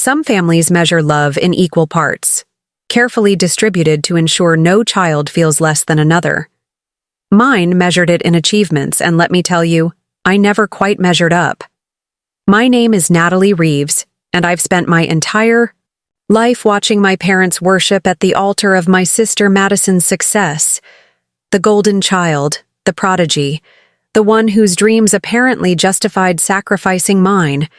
Some families measure love in equal parts, carefully distributed to ensure no child feels less than another. Mine measured it in achievements, and let me tell you, I never quite measured up. My name is Natalie Reeves, and I've spent my entire life watching my parents worship at the altar of my sister Madison's success. The golden child, the prodigy, the one whose dreams apparently justified sacrificing mine.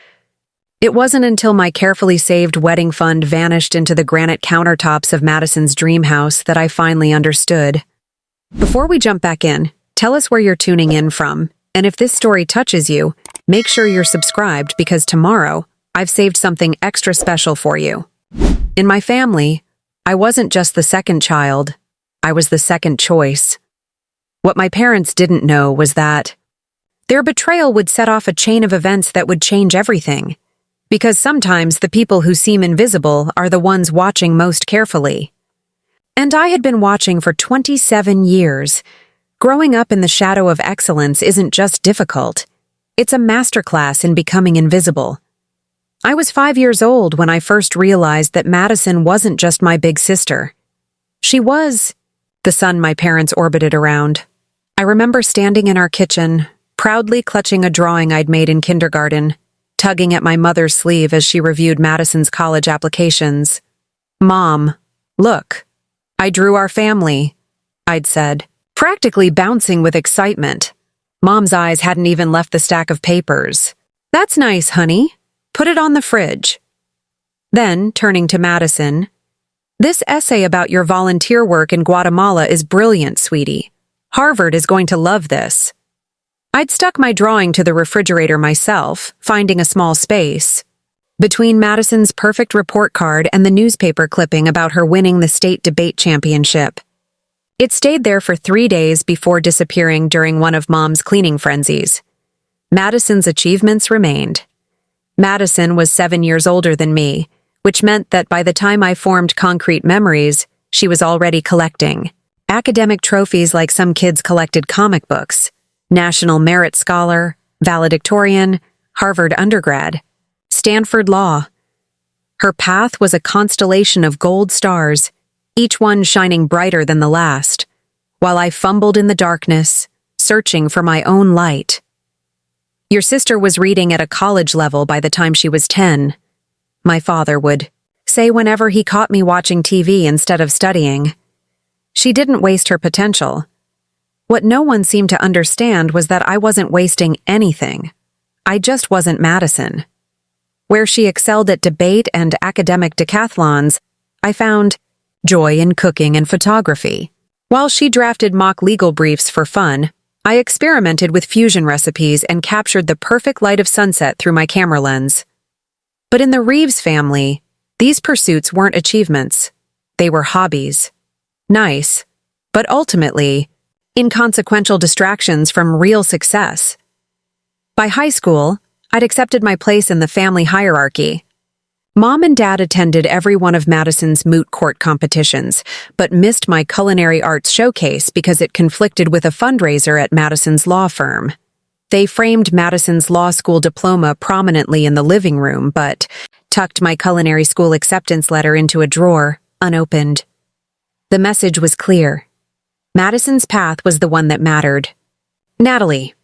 It wasn't until my carefully saved wedding fund vanished into the granite countertops of Madison's dream house that I finally understood. Before we jump back in, tell us where you're tuning in from, and if this story touches you, make sure you're subscribed because tomorrow, I've saved something extra special for you. In my family, I wasn't just the second child, I was the second choice. What my parents didn't know was that their betrayal would set off a chain of events that would change everything. Because sometimes the people who seem invisible are the ones watching most carefully. And I had been watching for 27 years. Growing up in the shadow of excellence isn't just difficult. It's a masterclass in becoming invisible. I was 5 years old when I first realized that Madison wasn't just my big sister. She was the sun my parents orbited around. I remember standing in our kitchen, proudly clutching a drawing I'd made in kindergarten, tugging at my mother's sleeve as she reviewed Madison's college applications. "Mom, look, I drew our family," I'd said, practically bouncing with excitement. Mom's eyes hadn't even left the stack of papers. "That's nice, honey. Put it on the fridge." Then, turning to Madison, "This essay about your volunteer work in Guatemala is brilliant, sweetie. Harvard is going to love this." I'd stuck my drawing to the refrigerator myself, finding a small space. Between Madison's perfect report card and the newspaper clipping about her winning the state debate championship. It stayed there for 3 days before disappearing during one of Mom's cleaning frenzies. Madison's achievements remained. Madison was 7 years older than me, which meant that by the time I formed concrete memories, she was already collecting academic trophies like some kids collected comic books. National Merit Scholar, valedictorian, Harvard undergrad, Stanford Law. Her path was a constellation of gold stars, each one shining brighter than the last, while I fumbled in the darkness, searching for my own light. "Your sister was reading at a college level by the time she was 10, my father would say whenever he caught me watching TV instead of studying. She didn't waste her potential. What no one seemed to understand was that I wasn't wasting anything. I just wasn't Madison. Where she excelled at debate and academic decathlons, I found joy in cooking and photography. While she drafted mock legal briefs for fun, I experimented with fusion recipes and captured the perfect light of sunset through my camera lens. But in the Reeves family, these pursuits weren't achievements. They were hobbies. Nice, but ultimately, inconsequential distractions from real success. By high school, I'd accepted my place in the family hierarchy. Mom and Dad attended every one of Madison's moot court competitions, but missed my culinary arts showcase because it conflicted with a fundraiser at Madison's law firm. They framed Madison's law school diploma prominently in the living room, but tucked my culinary school acceptance letter into a drawer, unopened. The message was clear. Madison's path was the one that mattered. "Natalie,"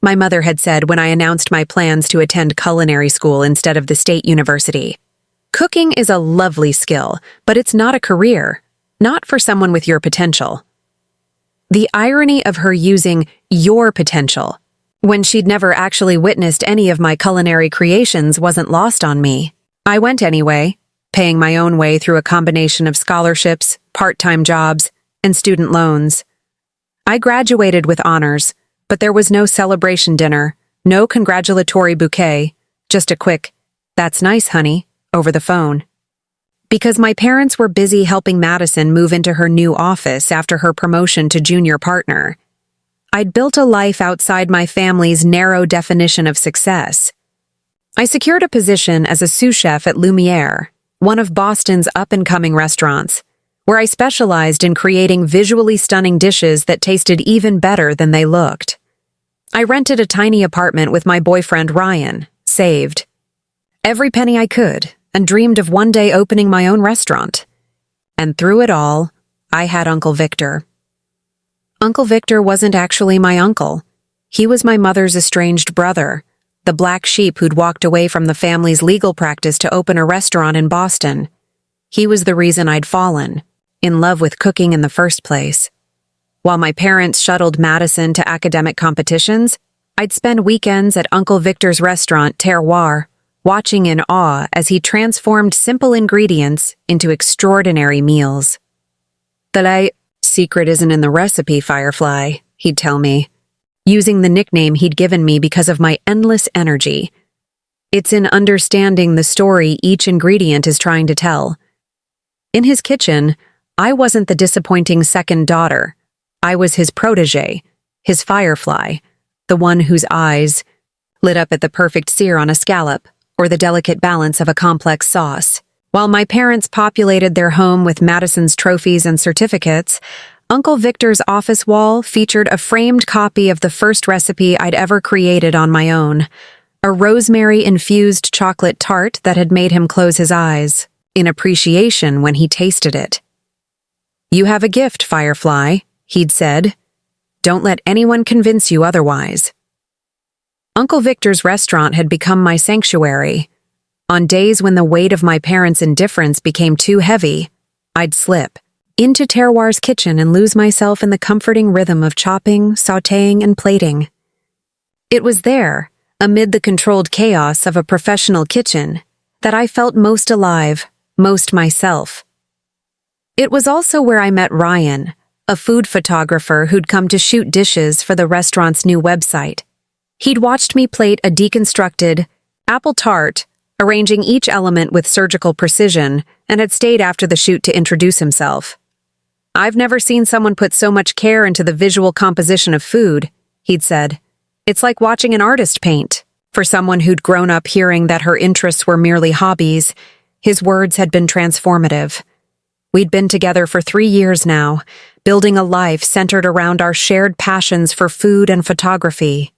my mother had said when I announced my plans to attend culinary school instead of the state university. "Cooking is a lovely skill, but it's not a career, not for someone with your potential." The irony of her using "your potential" when she'd never actually witnessed any of my culinary creations wasn't lost on me. I went anyway, paying my own way through a combination of scholarships, part-time jobs, and student loans. I graduated with honors, but there was no celebration dinner, no congratulatory bouquet, just a quick, "That's nice, honey," over the phone. Because my parents were busy helping Madison move into her new office after her promotion to junior partner. I'd built a life outside my family's narrow definition of success. I secured a position as a sous chef at Lumiere, one of Boston's up-and-coming restaurants, where I specialized in creating visually stunning dishes that tasted even better than they looked. I rented a tiny apartment with my boyfriend Ryan, saved every penny I could, and dreamed of one day opening my own restaurant. And through it all, I had Uncle Victor. Uncle Victor wasn't actually my uncle. He was my mother's estranged brother, the black sheep who'd walked away from the family's legal practice to open a restaurant in Boston. He was the reason I'd fallen in love with cooking in the first place. While my parents shuttled Madison to academic competitions, I'd spend weekends at Uncle Victor's restaurant, Terroir, watching in awe as he transformed simple ingredients into extraordinary meals. "The secret isn't in the recipe, Firefly," he'd tell me, using the nickname he'd given me because of my endless energy. "It's in understanding the story each ingredient is trying to tell." In his kitchen, I wasn't the disappointing second daughter. I was his protege, his Firefly, the one whose eyes lit up at the perfect sear on a scallop or the delicate balance of a complex sauce. While my parents populated their home with Madison's trophies and certificates, Uncle Victor's office wall featured a framed copy of the first recipe I'd ever created on my own, a rosemary-infused chocolate tart that had made him close his eyes in appreciation when he tasted it. "You have a gift, Firefly," he'd said. "Don't let anyone convince you otherwise." Uncle Victor's restaurant had become my sanctuary. On days when the weight of my parents' indifference became too heavy, I'd slip into Terroir's kitchen and lose myself in the comforting rhythm of chopping, sautéing, and plating. It was there, amid the controlled chaos of a professional kitchen, that I felt most alive, most myself. It was also where I met Ryan, a food photographer who'd come to shoot dishes for the restaurant's new website. He'd watched me plate a deconstructed apple tart, arranging each element with surgical precision, and had stayed after the shoot to introduce himself. "I've never seen someone put so much care into the visual composition of food," he'd said. "It's like watching an artist paint." For someone who'd grown up hearing that her interests were merely hobbies, his words had been transformative. We'd been together for 3 years now, building a life centered around our shared passions for food and photography.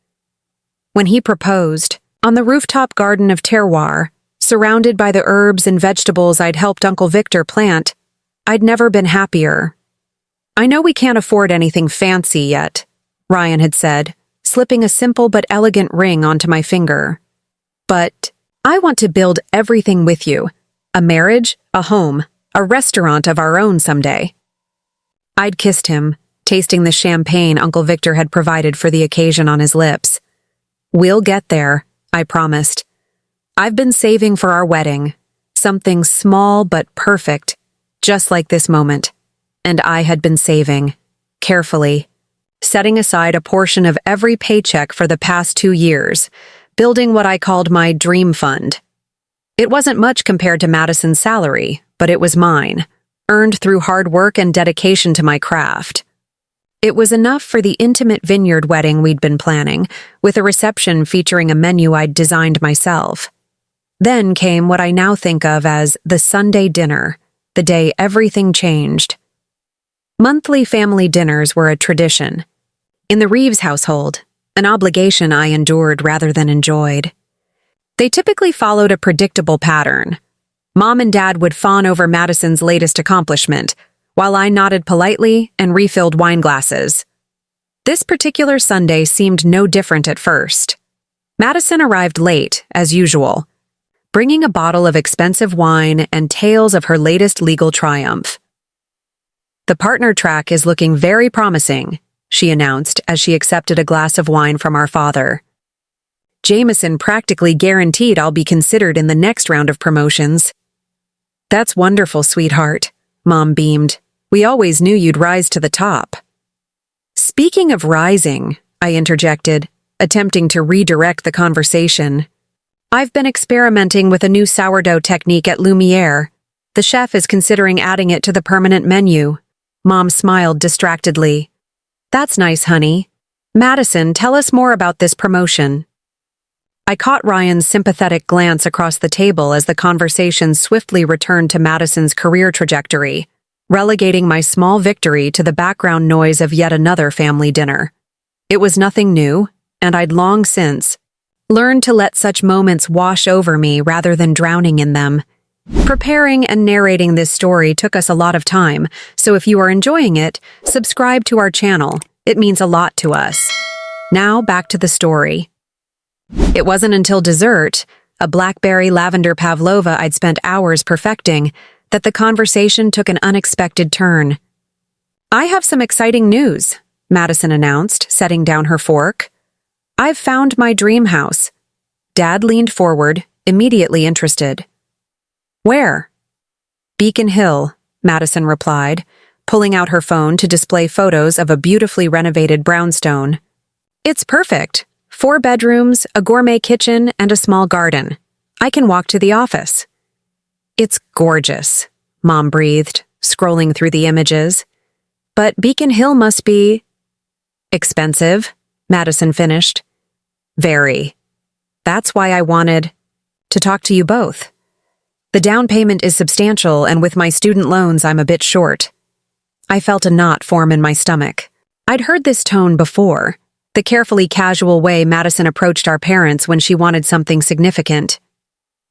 When he proposed, on the rooftop garden of Terroir, surrounded by the herbs and vegetables I'd helped Uncle Victor plant, I'd never been happier. "I know we can't afford anything fancy yet," Ryan had said, slipping a simple but elegant ring onto my finger. "But I want to build everything with you. A marriage, a home, a restaurant of our own someday." I'd kissed him, tasting the champagne Uncle Victor had provided for the occasion on his lips. "We'll get there," I promised. "I've been saving for our wedding. Something small but perfect, just like this moment. And I had been saving, carefully, setting aside a portion of every paycheck for the past 2 years, building what I called my dream fund. It wasn't much compared to Madison's salary, but it was mine, earned through hard work and dedication to my craft. It was enough for the intimate vineyard wedding we'd been planning, with a reception featuring a menu I'd designed myself. Then came what I now think of as the Sunday dinner, the day everything changed. Monthly family dinners were a tradition. In the Reeves household, an obligation I endured rather than enjoyed. They typically followed a predictable pattern. Mom and Dad would fawn over Madison's latest accomplishment, while I nodded politely and refilled wine glasses. This particular Sunday seemed no different at first. Madison arrived late, as usual, bringing a bottle of expensive wine and tales of her latest legal triumph. "The partner track is looking very promising," she announced as she accepted a glass of wine from our father. "Jameson practically guaranteed I'll be considered in the next round of promotions." "That's wonderful, sweetheart," Mom beamed. "We always knew you'd rise to the top." "Speaking of rising," I interjected, attempting to redirect the conversation, "I've been experimenting with a new sourdough technique at Lumiere. The chef is considering adding it to the permanent menu." Mom smiled distractedly. "That's nice, honey. Madison, tell us more about this promotion." I caught Ryan's sympathetic glance across the table as the conversation swiftly returned to Madison's career trajectory, relegating my small victory to the background noise of yet another family dinner. It was nothing new, and I'd long since learned to let such moments wash over me rather than drowning in them, Preparing and narrating this story took us a lot of time, so if you are enjoying it, subscribe to our channel. It means a lot to us. Now back to the story. It wasn't until dessert, a blackberry lavender pavlova I'd spent hours perfecting, that the conversation took an unexpected turn. "I have some exciting news," Madison announced, setting down her fork. "I've found my dream house." Dad leaned forward, immediately interested. "Where?" "Beacon Hill," Madison replied, pulling out her phone to display photos of a beautifully renovated brownstone. "It's perfect. 4 bedrooms, a gourmet kitchen, and a small garden. I can walk to the office." "It's gorgeous," Mom breathed, scrolling through the images. "But Beacon Hill must be—" "Expensive," Madison finished. "Very. That's why I wanted to talk to you both. The down payment is substantial, and with my student loans, I'm a bit short." I felt a knot form in my stomach. I'd heard this tone before, the carefully casual way Madison approached our parents when she wanted something significant.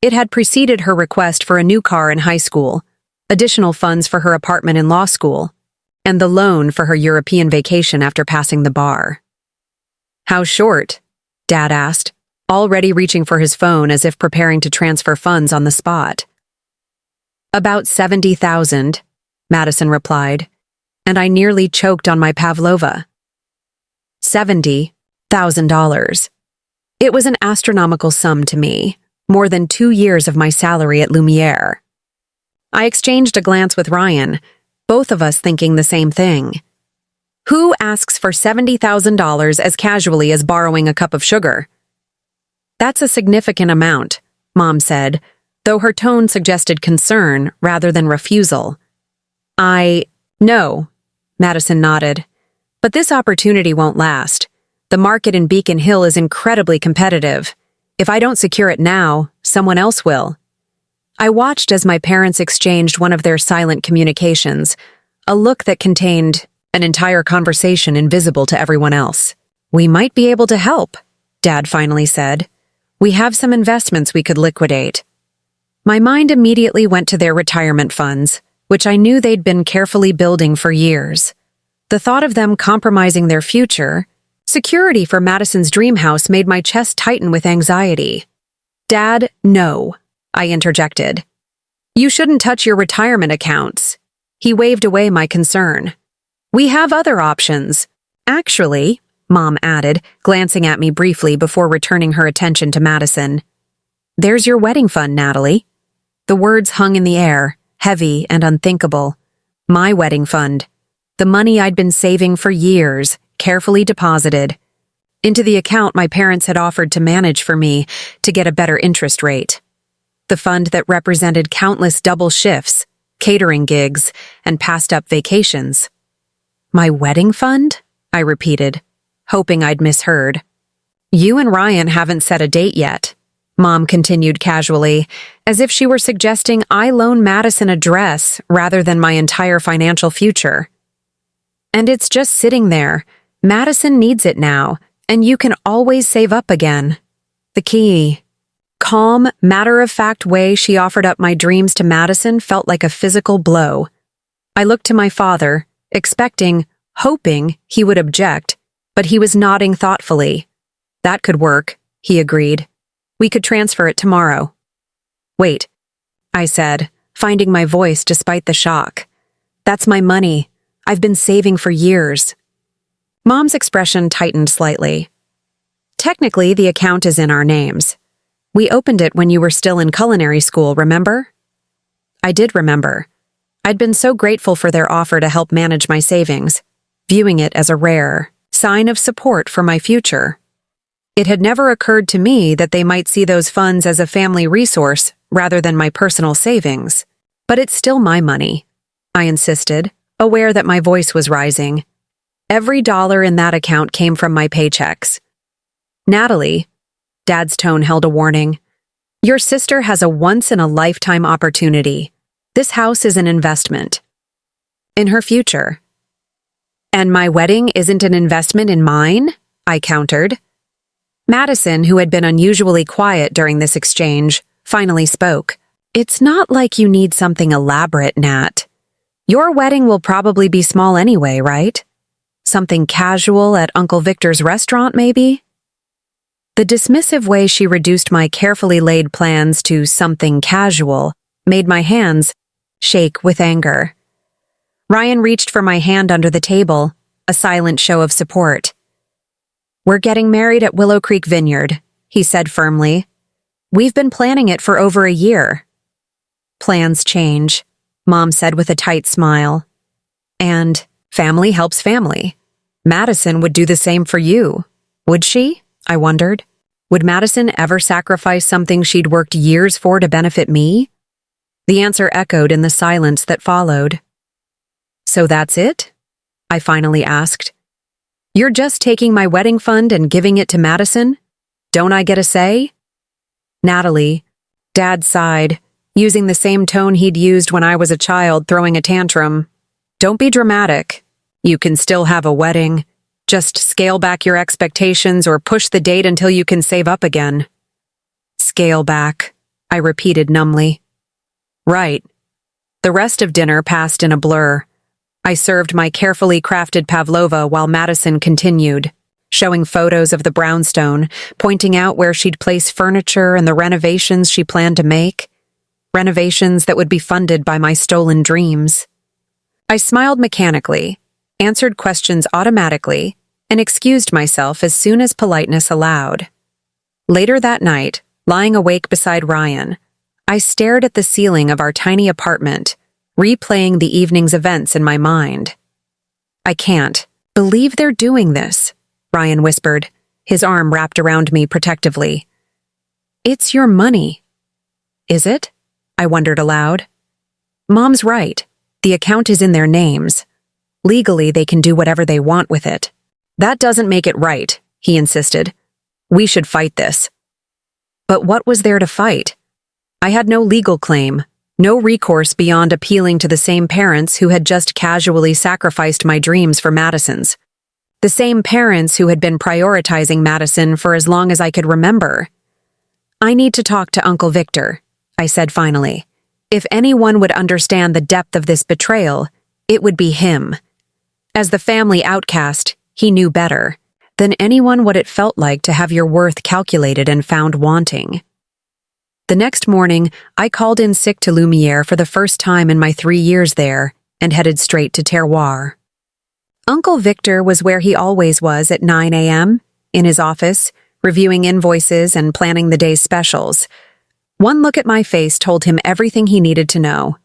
It had preceded her request for a new car in high school, additional funds for her apartment in law school, and the loan for her European vacation after passing the bar. "How short?" Dad asked, already reaching for his phone as if preparing to transfer funds on the spot. "About 70,000, Madison replied, and I nearly choked on my pavlova. $70,000. It was an astronomical sum to me, more than 2 years of my salary at Lumiere. I exchanged a glance with Ryan, both of us thinking the same thing. Who asks for $70,000 as casually as borrowing a cup of sugar? "That's a significant amount," Mom said, though her tone suggested concern rather than refusal. "I know," Madison nodded. "But this opportunity won't last. The market in Beacon Hill is incredibly competitive. If I don't secure it now, someone else will." I watched as my parents exchanged one of their silent communications, a look that contained an entire conversation invisible to everyone else. "We might be able to help," Dad finally said. "We have some investments we could liquidate." My mind immediately went to their retirement funds, which I knew they'd been carefully building for years. The thought of them compromising their future, security for Madison's dream house, made my chest tighten with anxiety. "Dad, no," I interjected. "You shouldn't touch your retirement accounts." He waved away my concern. "We have other options. Actually," Mom added, glancing at me briefly before returning her attention to Madison. "There's your wedding fund, Natalie." The words hung in the air, heavy and unthinkable. My wedding fund. The money I'd been saving for years, carefully deposited. Into the account my parents had offered to manage for me to get a better interest rate. The fund that represented countless double shifts, catering gigs, and passed-up vacations. "My wedding fund?" I repeated, hoping I'd misheard. "You and Ryan haven't set a date yet," Mom continued casually, as if she were suggesting I loan Madison a dress rather than my entire financial future. "And it's just sitting there. Madison needs it now, and you can always save up again." The key. Calm, matter-of-fact way she offered up my dreams to Madison felt like a physical blow. I looked to my father, expecting, hoping he would object, but he was nodding thoughtfully. "That could work," he agreed. "We could transfer it tomorrow." "Wait," I said, finding my voice despite the shock. "That's my money. I've been saving for years." Mom's expression tightened slightly. "Technically, the account is in our names. We opened it when you were still in culinary school, remember?" I did remember. I'd been so grateful for their offer to help manage my savings, viewing it as a rare sign of support for my future. It had never occurred to me that they might see those funds as a family resource rather than my personal savings. "But it's still my money," I insisted, aware that my voice was rising. "Every dollar in that account came from my paychecks." "Natalie," Dad's tone held a warning, "your sister has a once-in-a-lifetime opportunity. This house is an investment in her future." "And my wedding isn't an investment in mine?" I countered. Madison, who had been unusually quiet during this exchange, finally spoke. It's not like you need something elaborate, Nat. Your wedding will probably be small anyway, right? Something casual at Uncle Victor's restaurant, maybe? The dismissive way she reduced my carefully laid plans to something casual made my hands shake with anger. Ryan reached for my hand under the table, a silent show of support. "We're getting married at Willow Creek Vineyard," he said firmly. "We've been planning it for over a year." "Plans change," Mom said with a tight smile. "And family helps family. Madison would do the same for you. Would she?" I wondered. Would Madison ever sacrifice something she'd worked years for to benefit me? The answer echoed in the silence that followed. "So that's it?" I finally asked. "You're just taking my wedding fund and giving it to Madison? Don't I get a say?" "Natalie," Dad sighed, using the same tone he'd used when I was a child throwing a tantrum. "Don't be dramatic. You can still have a wedding. Just scale back your expectations or push the date until you can save up again." "Scale back," I repeated numbly. Right. The rest of dinner passed in a blur. I served my carefully crafted pavlova while Madison continued, showing photos of the brownstone, pointing out where she'd place furniture and the renovations she planned to make. Renovations that would be funded by my stolen dreams. I smiled mechanically, answered questions automatically, and excused myself as soon as politeness allowed. Later that night, lying awake beside Ryan, I stared at the ceiling of our tiny apartment, replaying the evening's events in my mind. "I can't believe they're doing this," Ryan whispered, his arm wrapped around me protectively. "It's your money." "Is it?" I wondered aloud. "Mom's right. The account is in their names. Legally, they can do whatever they want with it." "That doesn't make it right," he insisted. "We should fight this." But what was there to fight? I had no legal claim, no recourse beyond appealing to the same parents who had just casually sacrificed my dreams for Madison's. The same parents who had been prioritizing Madison for as long as I could remember. "I need to talk to Uncle Victor," I said finally. If anyone would understand the depth of this betrayal, it would be him. As the family outcast, he knew better than anyone what it felt like to have your worth calculated and found wanting. The next morning, I called in sick to Lumiere for the first time in my 3 years there and headed straight to Terroir. Uncle Victor was where he always was at 9 a.m., in his office, reviewing invoices and planning the day's specials. One look at my face told him everything he needed to know.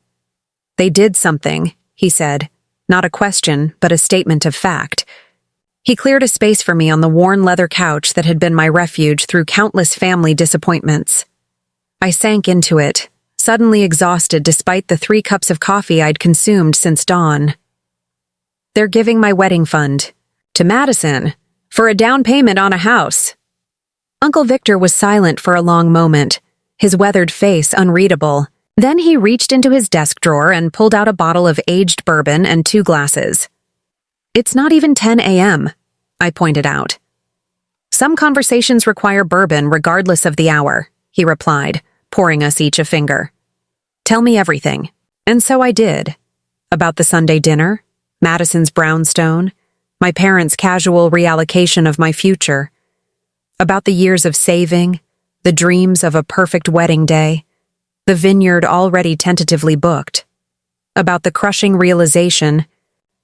"They did something," he said, not a question, but a statement of fact. He cleared a space for me on the worn leather couch that had been my refuge through countless family disappointments. I sank into it, suddenly exhausted despite the 3 cups of coffee I'd consumed since dawn. "They're giving my wedding fund to Madison for a down payment on a house." Uncle Victor was silent for a long moment, his weathered face unreadable. Then he reached into his desk drawer and pulled out a bottle of aged bourbon and 2 glasses. "It's not even 10 a.m., I pointed out. "Some conversations require bourbon regardless of the hour," he replied, pouring us each a finger. "Tell me everything." And so I did. About the Sunday dinner, Madison's brownstone, my parents' casual reallocation of my future. About the years of saving, the dreams of a perfect wedding day, the vineyard already tentatively booked. About the crushing realization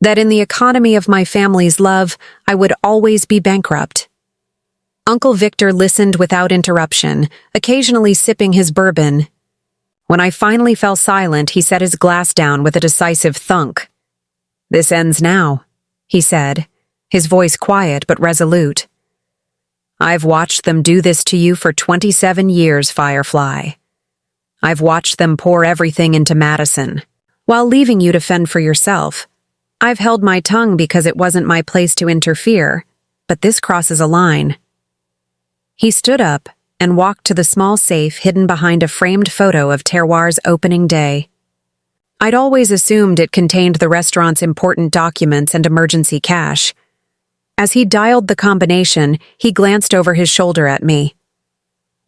that in the economy of my family's love, I would always be bankrupt. Uncle Victor listened without interruption, occasionally sipping his bourbon. When I finally fell silent, he set his glass down with a decisive thunk. "This ends now," he said, his voice quiet but resolute. "I've watched them do this to you for 27 years, Firefly. I've watched them pour everything into Madison, while leaving you to fend for yourself. I've held my tongue because it wasn't my place to interfere, but this crosses a line." He stood up and walked to the small safe hidden behind a framed photo of Terroir's opening day. I'd always assumed it contained the restaurant's important documents and emergency cash. As he dialed the combination, he glanced over his shoulder at me.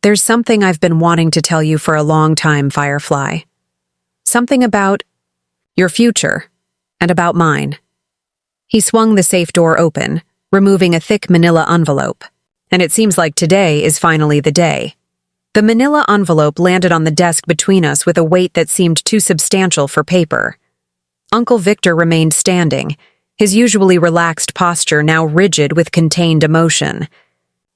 There's something I've been wanting to tell you for a long time, Firefly. Something about your future and about mine. He swung the safe door open, removing a thick manila envelope. And it seems like today is finally the day. The manila envelope landed on the desk between us with a weight that seemed too substantial for paper. Uncle Victor remained standing, his usually relaxed posture now rigid with contained emotion.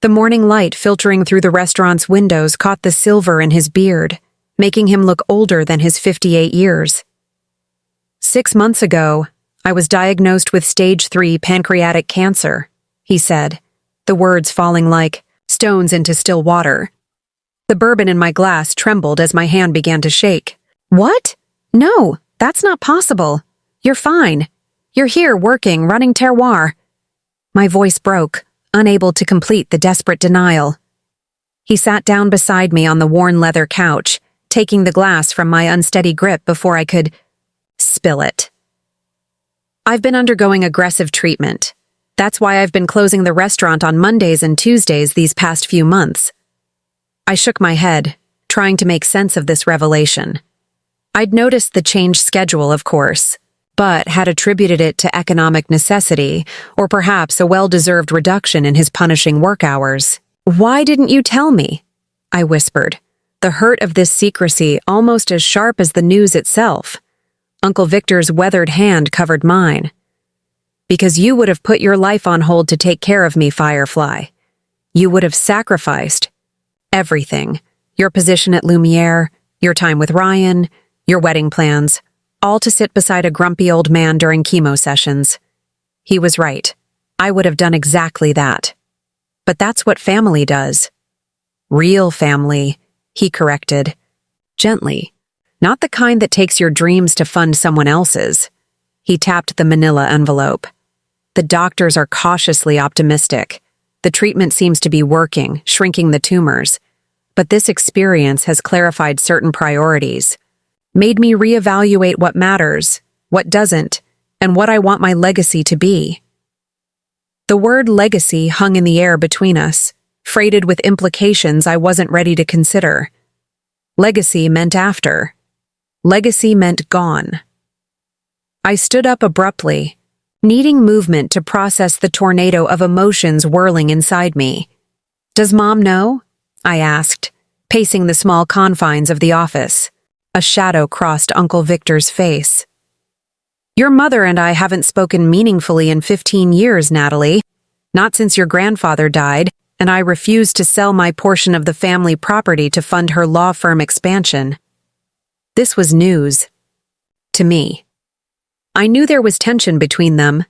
The morning light filtering through the restaurant's windows caught the silver in his beard, making him look older than his 58 years. 6 months ago, I was diagnosed with stage 3 pancreatic cancer, he said, the words falling like stones into still water. The bourbon in my glass trembled as my hand began to shake. What? No, that's not possible. You're fine. You're here working, running terroir. My voice broke, unable to complete the desperate denial. He sat down beside me on the worn leather couch, taking the glass from my unsteady grip before I could spill it. I've been undergoing aggressive treatment. That's why I've been closing the restaurant on Mondays and Tuesdays these past few months. I shook my head, trying to make sense of this revelation. I'd noticed the changed schedule, of course, but had attributed it to economic necessity or perhaps a well-deserved reduction in his punishing work hours. Why didn't you tell me? I whispered, the hurt of this secrecy almost as sharp as the news itself. Uncle Victor's weathered hand covered mine. Because you would have put your life on hold to take care of me, Firefly. You would have sacrificed everything. Your position at Lumiere, your time with Ryan, your wedding plans, all to sit beside a grumpy old man during chemo sessions. He was right. I would have done exactly that. But that's what family does. Real family, he corrected. Gently. Not the kind that takes your dreams to fund someone else's. He tapped the manila envelope. The doctors are cautiously optimistic. The treatment seems to be working, shrinking the tumors. But this experience has clarified certain priorities, made me reevaluate what matters, what doesn't, and what I want my legacy to be. The word legacy hung in the air between us, freighted with implications I wasn't ready to consider. Legacy meant after. Legacy meant gone. I stood up abruptly, needing movement to process the tornado of emotions whirling inside me. Does Mom know? I asked, pacing the small confines of the office. A shadow crossed Uncle Victor's face. Your mother and I haven't spoken meaningfully in 15 years, Natalie. Not since your grandfather died, and I refused to sell my portion of the family property to fund her law firm expansion. This was news. To me. I knew there was tension between them,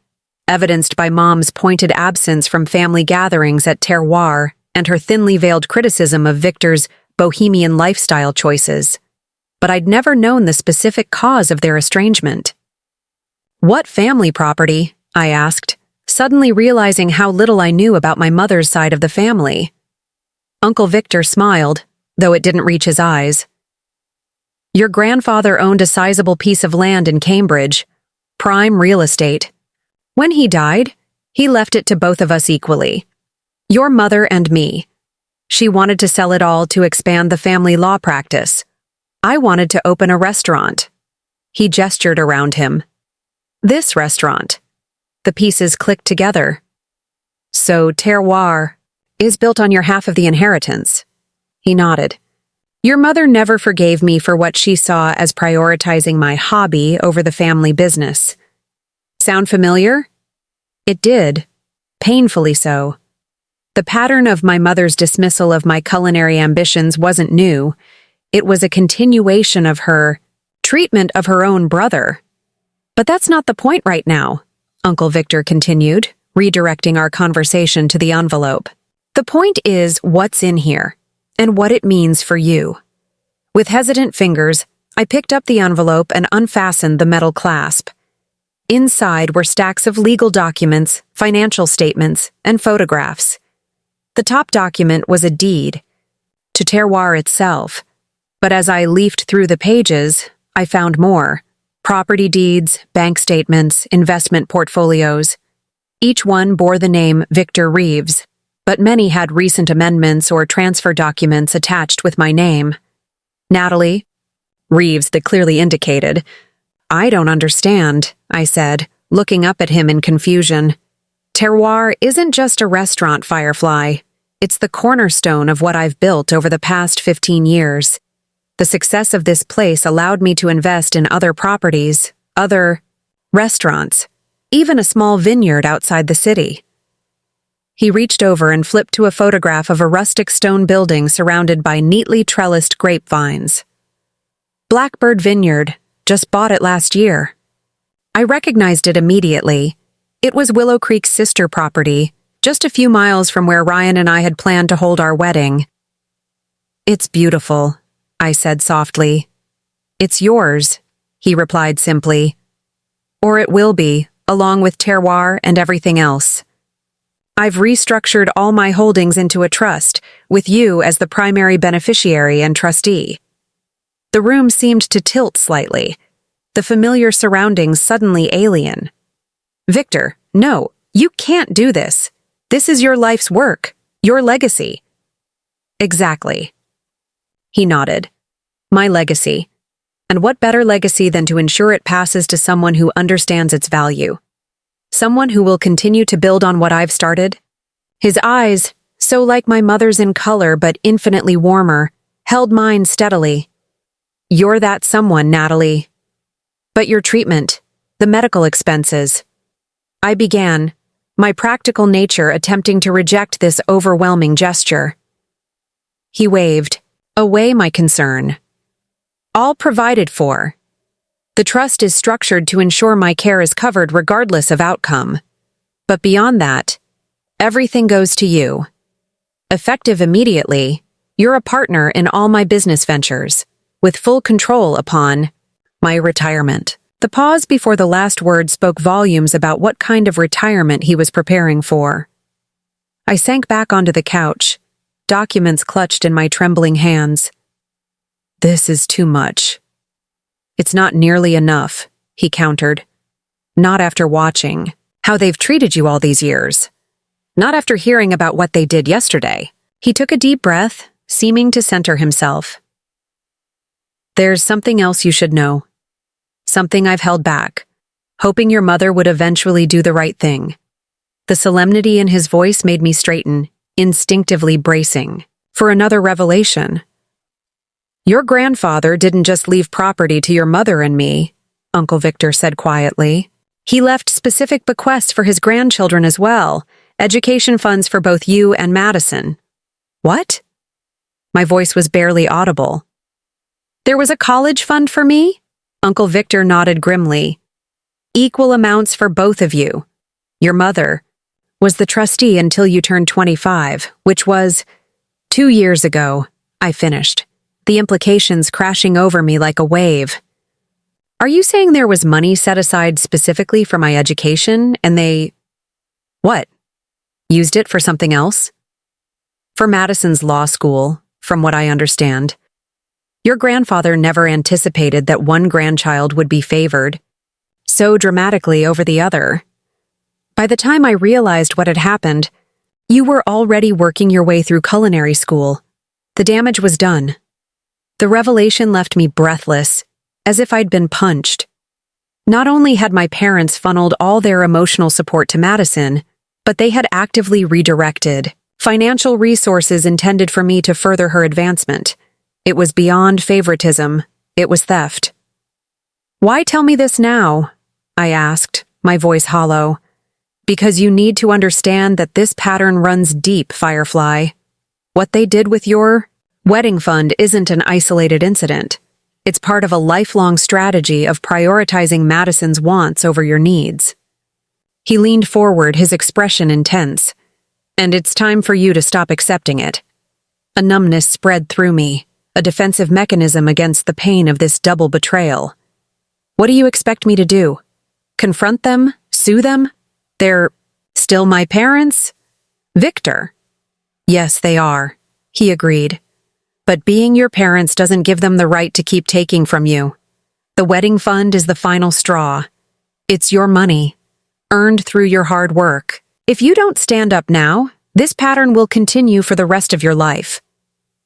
evidenced by Mom's pointed absence from family gatherings at Terroir and her thinly veiled criticism of Victor's bohemian lifestyle choices. But I'd never known the specific cause of their estrangement. What family property? I asked, suddenly realizing how little I knew about my mother's side of the family. Uncle Victor smiled, though it didn't reach his eyes. Your grandfather owned a sizable piece of land in Cambridge, prime real estate. When he died, he left it to both of us equally. Your mother and me. She wanted to sell it all to expand the family law practice. I wanted to open a restaurant. He gestured around him. This restaurant. The pieces clicked together. So Terroir is built on your half of the inheritance. He nodded. Your mother never forgave me for what she saw as prioritizing my hobby over the family business. Sound familiar? It did. Painfully so. The pattern of my mother's dismissal of my culinary ambitions wasn't new. It was a continuation of her treatment of her own brother. But that's not the point right now, Uncle Victor continued, redirecting our conversation to the envelope. The point is what's in here, and what it means for you. With hesitant fingers, I picked up the envelope and unfastened the metal clasp. Inside were stacks of legal documents, financial statements, and photographs. The top document was a deed to Terroir itself, but as I leafed through the pages, I found more. Property deeds, bank statements, investment portfolios. Each one bore the name Victor Reeves. but many had recent amendments or transfer documents attached with my name. Natalie Reeves, that clearly indicated. I don't understand, I said, looking up at him in confusion. Terroir isn't just a restaurant, Firefly. It's the cornerstone of what I've built over the past 15 years. The success of this place allowed me to invest in other properties, other restaurants, even a small vineyard outside the city. He reached over and flipped to a photograph of a rustic stone building surrounded by neatly trellised grapevines. Blackbird Vineyard, just bought it last year. I recognized it immediately. It was Willow Creek's sister property, just a few miles from where Ryan and I had planned to hold our wedding. It's beautiful, I said softly. It's yours, he replied simply. Or it will be, along with Terroir and everything else. I've restructured all my holdings into a trust, with you as the primary beneficiary and trustee. The room seemed to tilt slightly, the familiar surroundings suddenly alien. Victor, no, you can't do this. This is your life's work, your legacy. Exactly. He nodded. My legacy. And what better legacy than to ensure it passes to someone who understands its value? Someone who will continue to build on what I've started? His eyes, so like my mother's in color but infinitely warmer, held mine steadily. You're that someone, Natalie. But your treatment, the medical expenses. I began, my practical nature attempting to reject this overwhelming gesture. He waved, away my concern. All provided for. The trust is structured to ensure my care is covered regardless of outcome. But beyond that, everything goes to you. Effective immediately, you're a partner in all my business ventures, with full control upon my retirement. The pause before the last word spoke volumes about what kind of retirement he was preparing for. I sank back onto the couch, documents clutched in my trembling hands. This is too much. It's not nearly enough, he countered. Not after watching how they've treated you all these years. Not after hearing about what they did yesterday. He took a deep breath, seeming to center himself. There's something else you should know. Something I've held back, hoping your mother would eventually do the right thing. The solemnity in his voice made me straighten, instinctively bracing for another revelation. Your grandfather didn't just leave property to your mother and me, Uncle Victor said quietly. He left specific bequests for his grandchildren as well, education funds for both you and Madison. What? My voice was barely audible. There was a college fund for me? Uncle Victor nodded grimly. Equal amounts for both of you. Your mother was the trustee until you turned 25, which was 2 years ago, I finished, the implications crashing over me like a wave. Are you saying there was money set aside specifically for my education and they… what? Used it for something else? For Madison's law school, from what I understand. Your grandfather never anticipated that one grandchild would be favored so dramatically over the other. By the time I realized what had happened, you were already working your way through culinary school. The damage was done. The revelation left me breathless, as if I'd been punched. Not only had my parents funneled all their emotional support to Madison, but they had actively redirected financial resources intended for me to further her advancement. It was beyond favoritism. It was theft. Why tell me this now? I asked, my voice hollow. Because you need to understand that this pattern runs deep, Firefly. What they did with your wedding fund isn't an isolated incident. It's part of a lifelong strategy of prioritizing Madison's wants over your needs. He leaned forward, his expression intense. And it's time for you to stop accepting it. A numbness spread through me, a defensive mechanism against the pain of this double betrayal. What do you expect me to do? Confront them? Sue them? They're still my parents? Victor. Yes, they are, he agreed. But being your parents doesn't give them the right to keep taking from you. The wedding fund is the final straw. It's your money, earned through your hard work. If you don't stand up now, This pattern will continue for the rest of your life.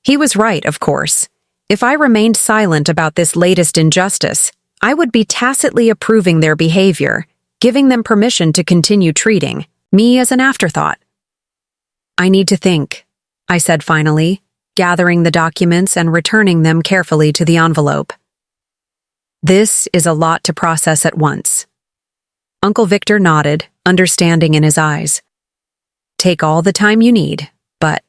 He was right, of course. If I remained silent about this latest injustice, I would be tacitly approving their behavior, giving them permission to continue treating me as an afterthought. I need to think, I said finally, gathering the documents and returning them carefully to the envelope. This is a lot to process at once. Uncle Victor nodded, understanding in his eyes. Take all the time you need, but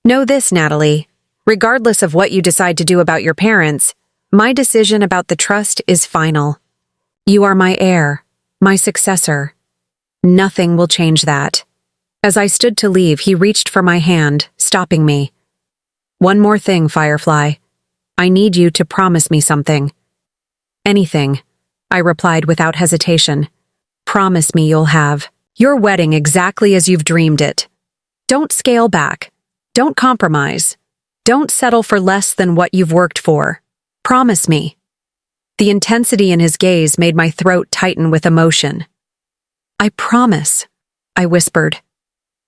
know this, Natalie. Regardless of what you decide to do about your parents, my decision about the trust is final. You are my heir, my successor. Nothing will change that. As I stood to leave, he reached for my hand, stopping me. One more thing, Firefly. I need you to promise me something. Anything, I replied without hesitation. Promise me you'll have your wedding exactly as you've dreamed it. Don't scale back. Don't compromise. Don't settle for less than what you've worked for. Promise me. The intensity in his gaze made my throat tighten with emotion. I promise, I whispered.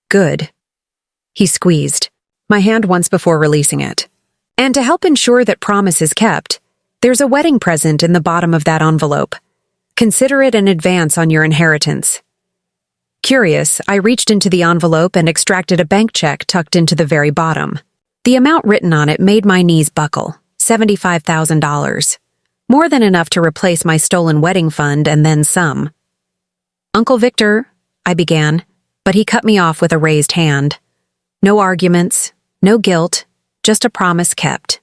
Good. He squeezed my hand once before releasing it. And to help ensure that promise is kept, there's a wedding present in the bottom of that envelope. Consider it an advance on your inheritance. Curious, I reached into the envelope and extracted a bank check tucked into the very bottom. The amount written on it made my knees buckle, $75,000. More than enough to replace my stolen wedding fund and then some. Uncle Victor, I began, but he cut me off with a raised hand. No arguments, no guilt, just a promise kept.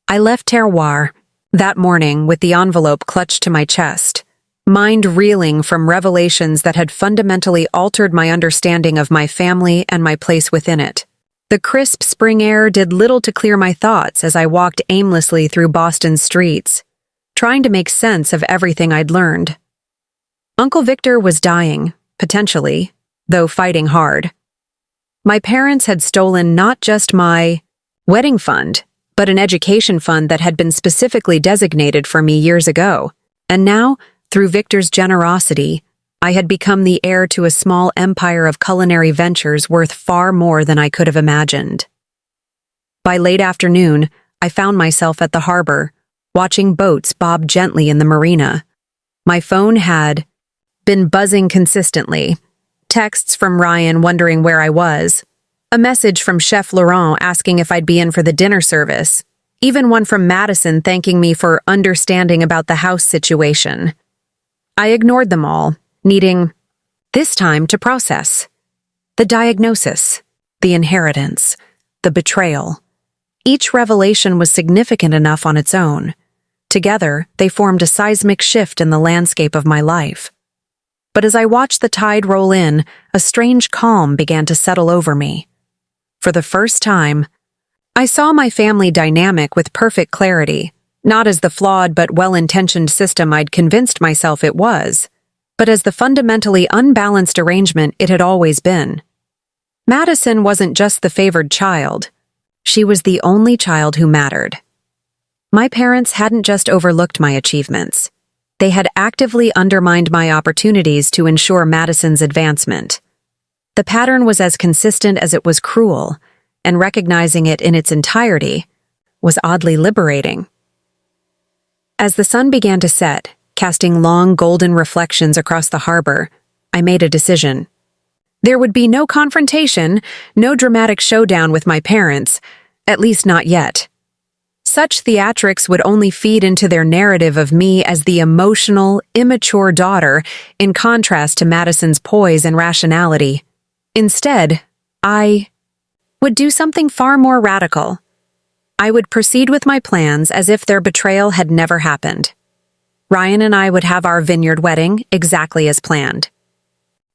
I left Terroir that morning with the envelope clutched to my chest, mind reeling from revelations that had fundamentally altered my understanding of my family and my place within it. The crisp spring air did little to clear my thoughts as I walked aimlessly through Boston's streets, trying to make sense of everything I'd learned. Uncle Victor was dying, potentially, though fighting hard. My parents had stolen not just my wedding fund, but an education fund that had been specifically designated for me years ago, and now, through Victor's generosity, I had become the heir to a small empire of culinary ventures worth far more than I could have imagined. By late afternoon, I found myself at the harbor, watching boats bob gently in the marina. My phone had been buzzing consistently, texts from Ryan wondering where I was, a message from Chef Laurent asking if I'd be in for the dinner service, even one from Madison thanking me for understanding about the house situation. I ignored them all, needing, this time, to process. The diagnosis, the inheritance, the betrayal. Each revelation was significant enough on its own. Together, they formed a seismic shift in the landscape of my life. But as I watched the tide roll in, a strange calm began to settle over me. For the first time, I saw my family dynamic with perfect clarity, not as the flawed but well-intentioned system I'd convinced myself it was, but as the fundamentally unbalanced arrangement it had always been. Madison wasn't just the favored child. She was the only child who mattered. My parents hadn't just overlooked my achievements. They had actively undermined my opportunities to ensure Madison's advancement. The pattern was as consistent as it was cruel, and recognizing it in its entirety was oddly liberating. As the sun began to set, casting long golden reflections across the harbor, I made a decision. There would be no confrontation, no dramatic showdown with my parents, at least not yet. Such theatrics would only feed into their narrative of me as the emotional, immature daughter, in contrast to Madison's poise and rationality. Instead, I would do something far more radical. I would proceed with my plans as if their betrayal had never happened. Ryan and I would have our vineyard wedding exactly as planned.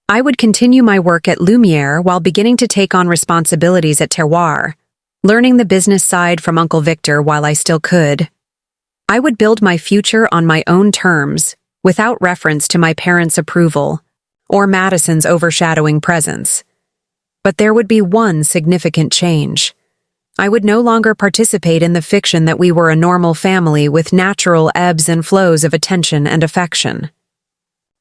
I would continue my work at Lumiere while beginning to take on responsibilities at Terroir, learning the business side from Uncle Victor while I still could. I would build my future on my own terms, without reference to my parents' approval or Madison's overshadowing presence. But there would be one significant change. I would no longer participate in the fiction that we were a normal family with natural ebbs and flows of attention and affection.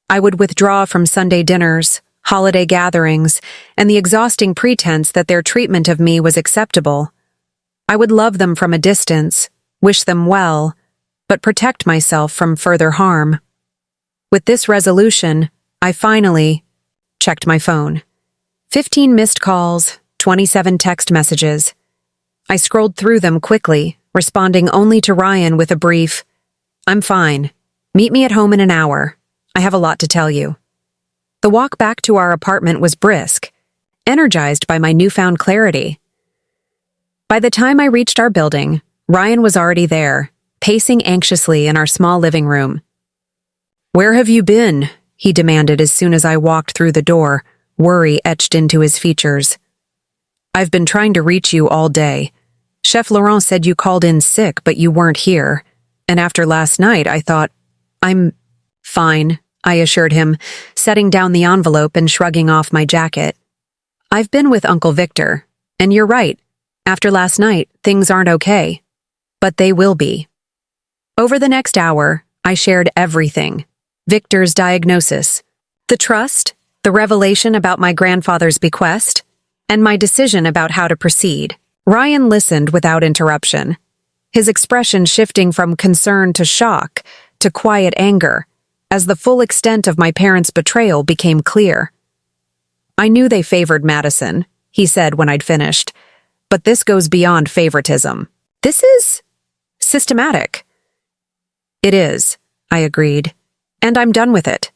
I would withdraw from Sunday dinners, holiday gatherings, and the exhausting pretense that their treatment of me was acceptable. I would love them from a distance, wish them well, but protect myself from further harm. With this resolution, I finally checked my phone. 15 missed calls, 27 text messages. I scrolled through them quickly, responding only to Ryan with a brief, "I'm fine. Meet me at home in an hour. I have a lot to tell you." The walk back to our apartment was brisk, energized by my newfound clarity. By the time I reached our building, Ryan was already there, pacing anxiously in our small living room. "Where have you been?" he demanded as soon as I walked through the door, worry etched into his features. "I've been trying to reach you all day. Chef Laurent said you called in sick, but you weren't here. And after last night, I thought, I'm fine," I assured him, setting down the envelope and shrugging off my jacket. "I've been with Uncle Victor, and you're right. After last night, things aren't okay. But they will be." Over the next hour, I shared everything. Victor's diagnosis, the trust, the revelation about my grandfather's bequest, and my decision about how to proceed. Ryan listened without interruption, his expression shifting from concern to shock to quiet anger, as the full extent of my parents' betrayal became clear. "I knew they favored Madison," he said when I'd finished, "but this goes beyond favoritism. This is systematic." "It is," I agreed, "and I'm done with it.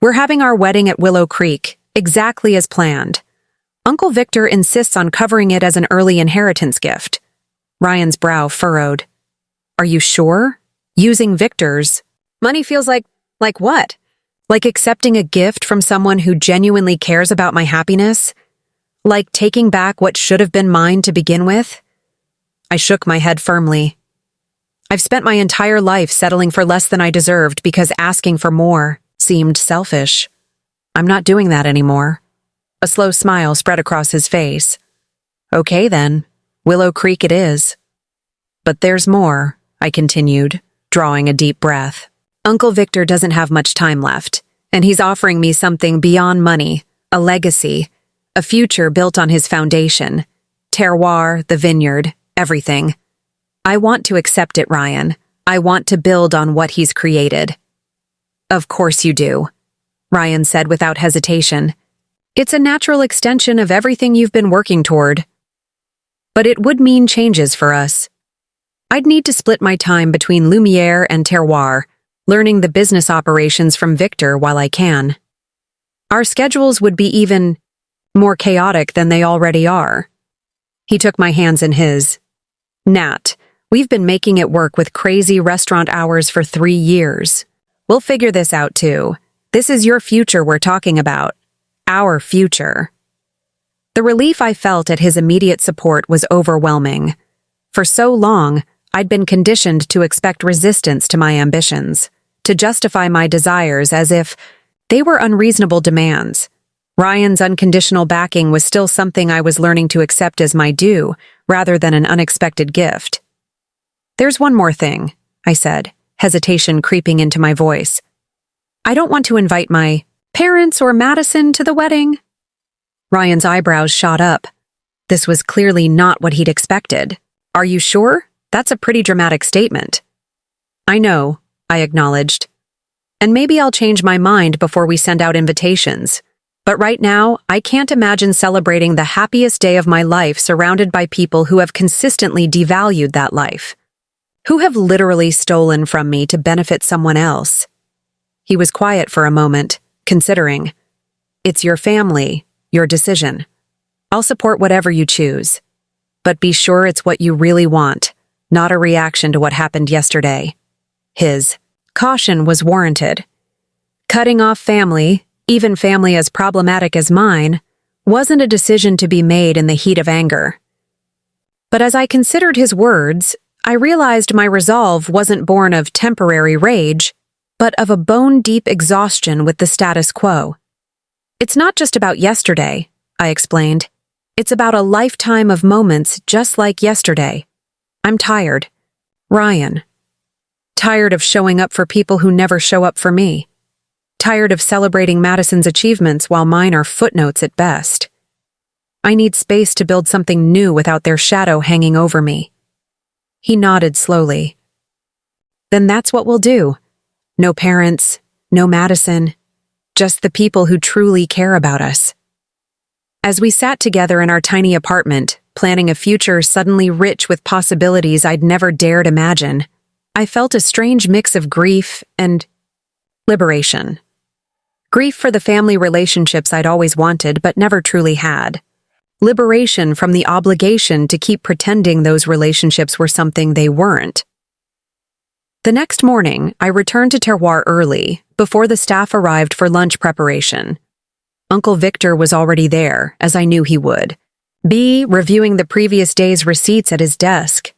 We're having our wedding at Willow Creek, exactly as planned. Uncle Victor insists on covering it as an early inheritance gift." Ryan's brow furrowed. "Are you sure? Using Victor's money feels like what? Like accepting a gift from someone who genuinely cares about my happiness? Like taking back what should have been mine to begin with?" I shook my head firmly. "I've spent my entire life settling for less than I deserved because asking for more seemed selfish. I'm not doing that anymore." A slow smile spread across his face. "Okay then, Willow Creek it is." "But there's more," I continued, drawing a deep breath. "Uncle Victor doesn't have much time left, and he's offering me something beyond money, a legacy, a future built on his foundation, terroir, the vineyard, everything. I want to accept it, Ryan. I want to build on what he's created." "Of course you do," Ryan said without hesitation. "It's a natural extension of everything you've been working toward. But it would mean changes for us. I'd need to split my time between Lumiere and terroir, learning the business operations from Victor while I can. Our schedules would be even more chaotic than they already are." He took my hands in his. "Nat, we've been making it work with crazy restaurant hours for 3 years. We'll figure this out too. This is your future we're talking about. Our future." The relief I felt at his immediate support was overwhelming. For so long, I'd been conditioned to expect resistance to my ambitions, to justify my desires as if they were unreasonable demands. Ryan's unconditional backing was still something I was learning to accept as my due, rather than an unexpected gift. "There's one more thing," I said, hesitation creeping into my voice. "I don't want to invite my parents or Madison to the wedding." Ryan's eyebrows shot up. This was clearly not what he'd expected. "Are you sure? That's a pretty dramatic statement." "I know," I acknowledged. "And maybe I'll change my mind before we send out invitations. But right now, I can't imagine celebrating the happiest day of my life surrounded by people who have consistently devalued that life, who have literally stolen from me to benefit someone else." He was quiet for a moment, considering. "It's your family, your decision. I'll support whatever you choose. But be sure it's what you really want, not a reaction to what happened yesterday." His caution was warranted. Cutting off family, even family as problematic as mine, wasn't a decision to be made in the heat of anger. But as I considered his words, I realized my resolve wasn't born of temporary rage, but of a bone-deep exhaustion with the status quo. "It's not just about yesterday," I explained. "It's about a lifetime of moments just like yesterday. I'm tired. Ryan. Tired of showing up for people who never show up for me. tired of celebrating Madison's achievements while mine are footnotes at best. I need space to build something new without their shadow hanging over me. He nodded slowly. Then that's what we'll do. No parents, no Madison, just the people who truly care about us. As we sat together in our tiny apartment, planning a future suddenly rich with possibilities I'd never dared imagine, I felt a strange mix of grief and liberation. Grief for the family relationships I'd always wanted but never truly had. Liberation from the obligation to keep pretending those relationships were something they weren't. The next morning, I returned to Terroir early, before the staff arrived for lunch preparation. Uncle Victor was already there, as I knew he would. Reviewing the previous day's receipts at his desk.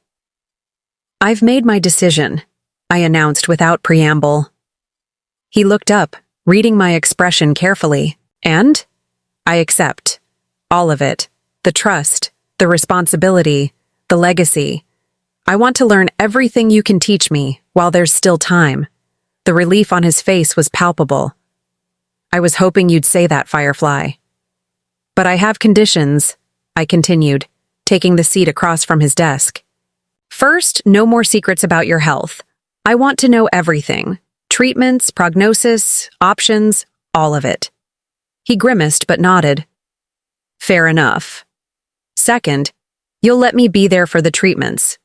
"I've made my decision," I announced without preamble. He looked up, reading my expression carefully. "And?" "I accept. All of it. The trust, the responsibility, the legacy. I want to learn everything you can teach me while there's still time." The relief on his face was palpable. "I was hoping you'd say that, Firefly." "But I have conditions," I continued, taking the seat across from his desk. "First, no more secrets about your health. I want to know everything. Treatments, prognosis, options, all of it." He grimaced but nodded. "Fair enough. Second, you'll let me be there for the treatments.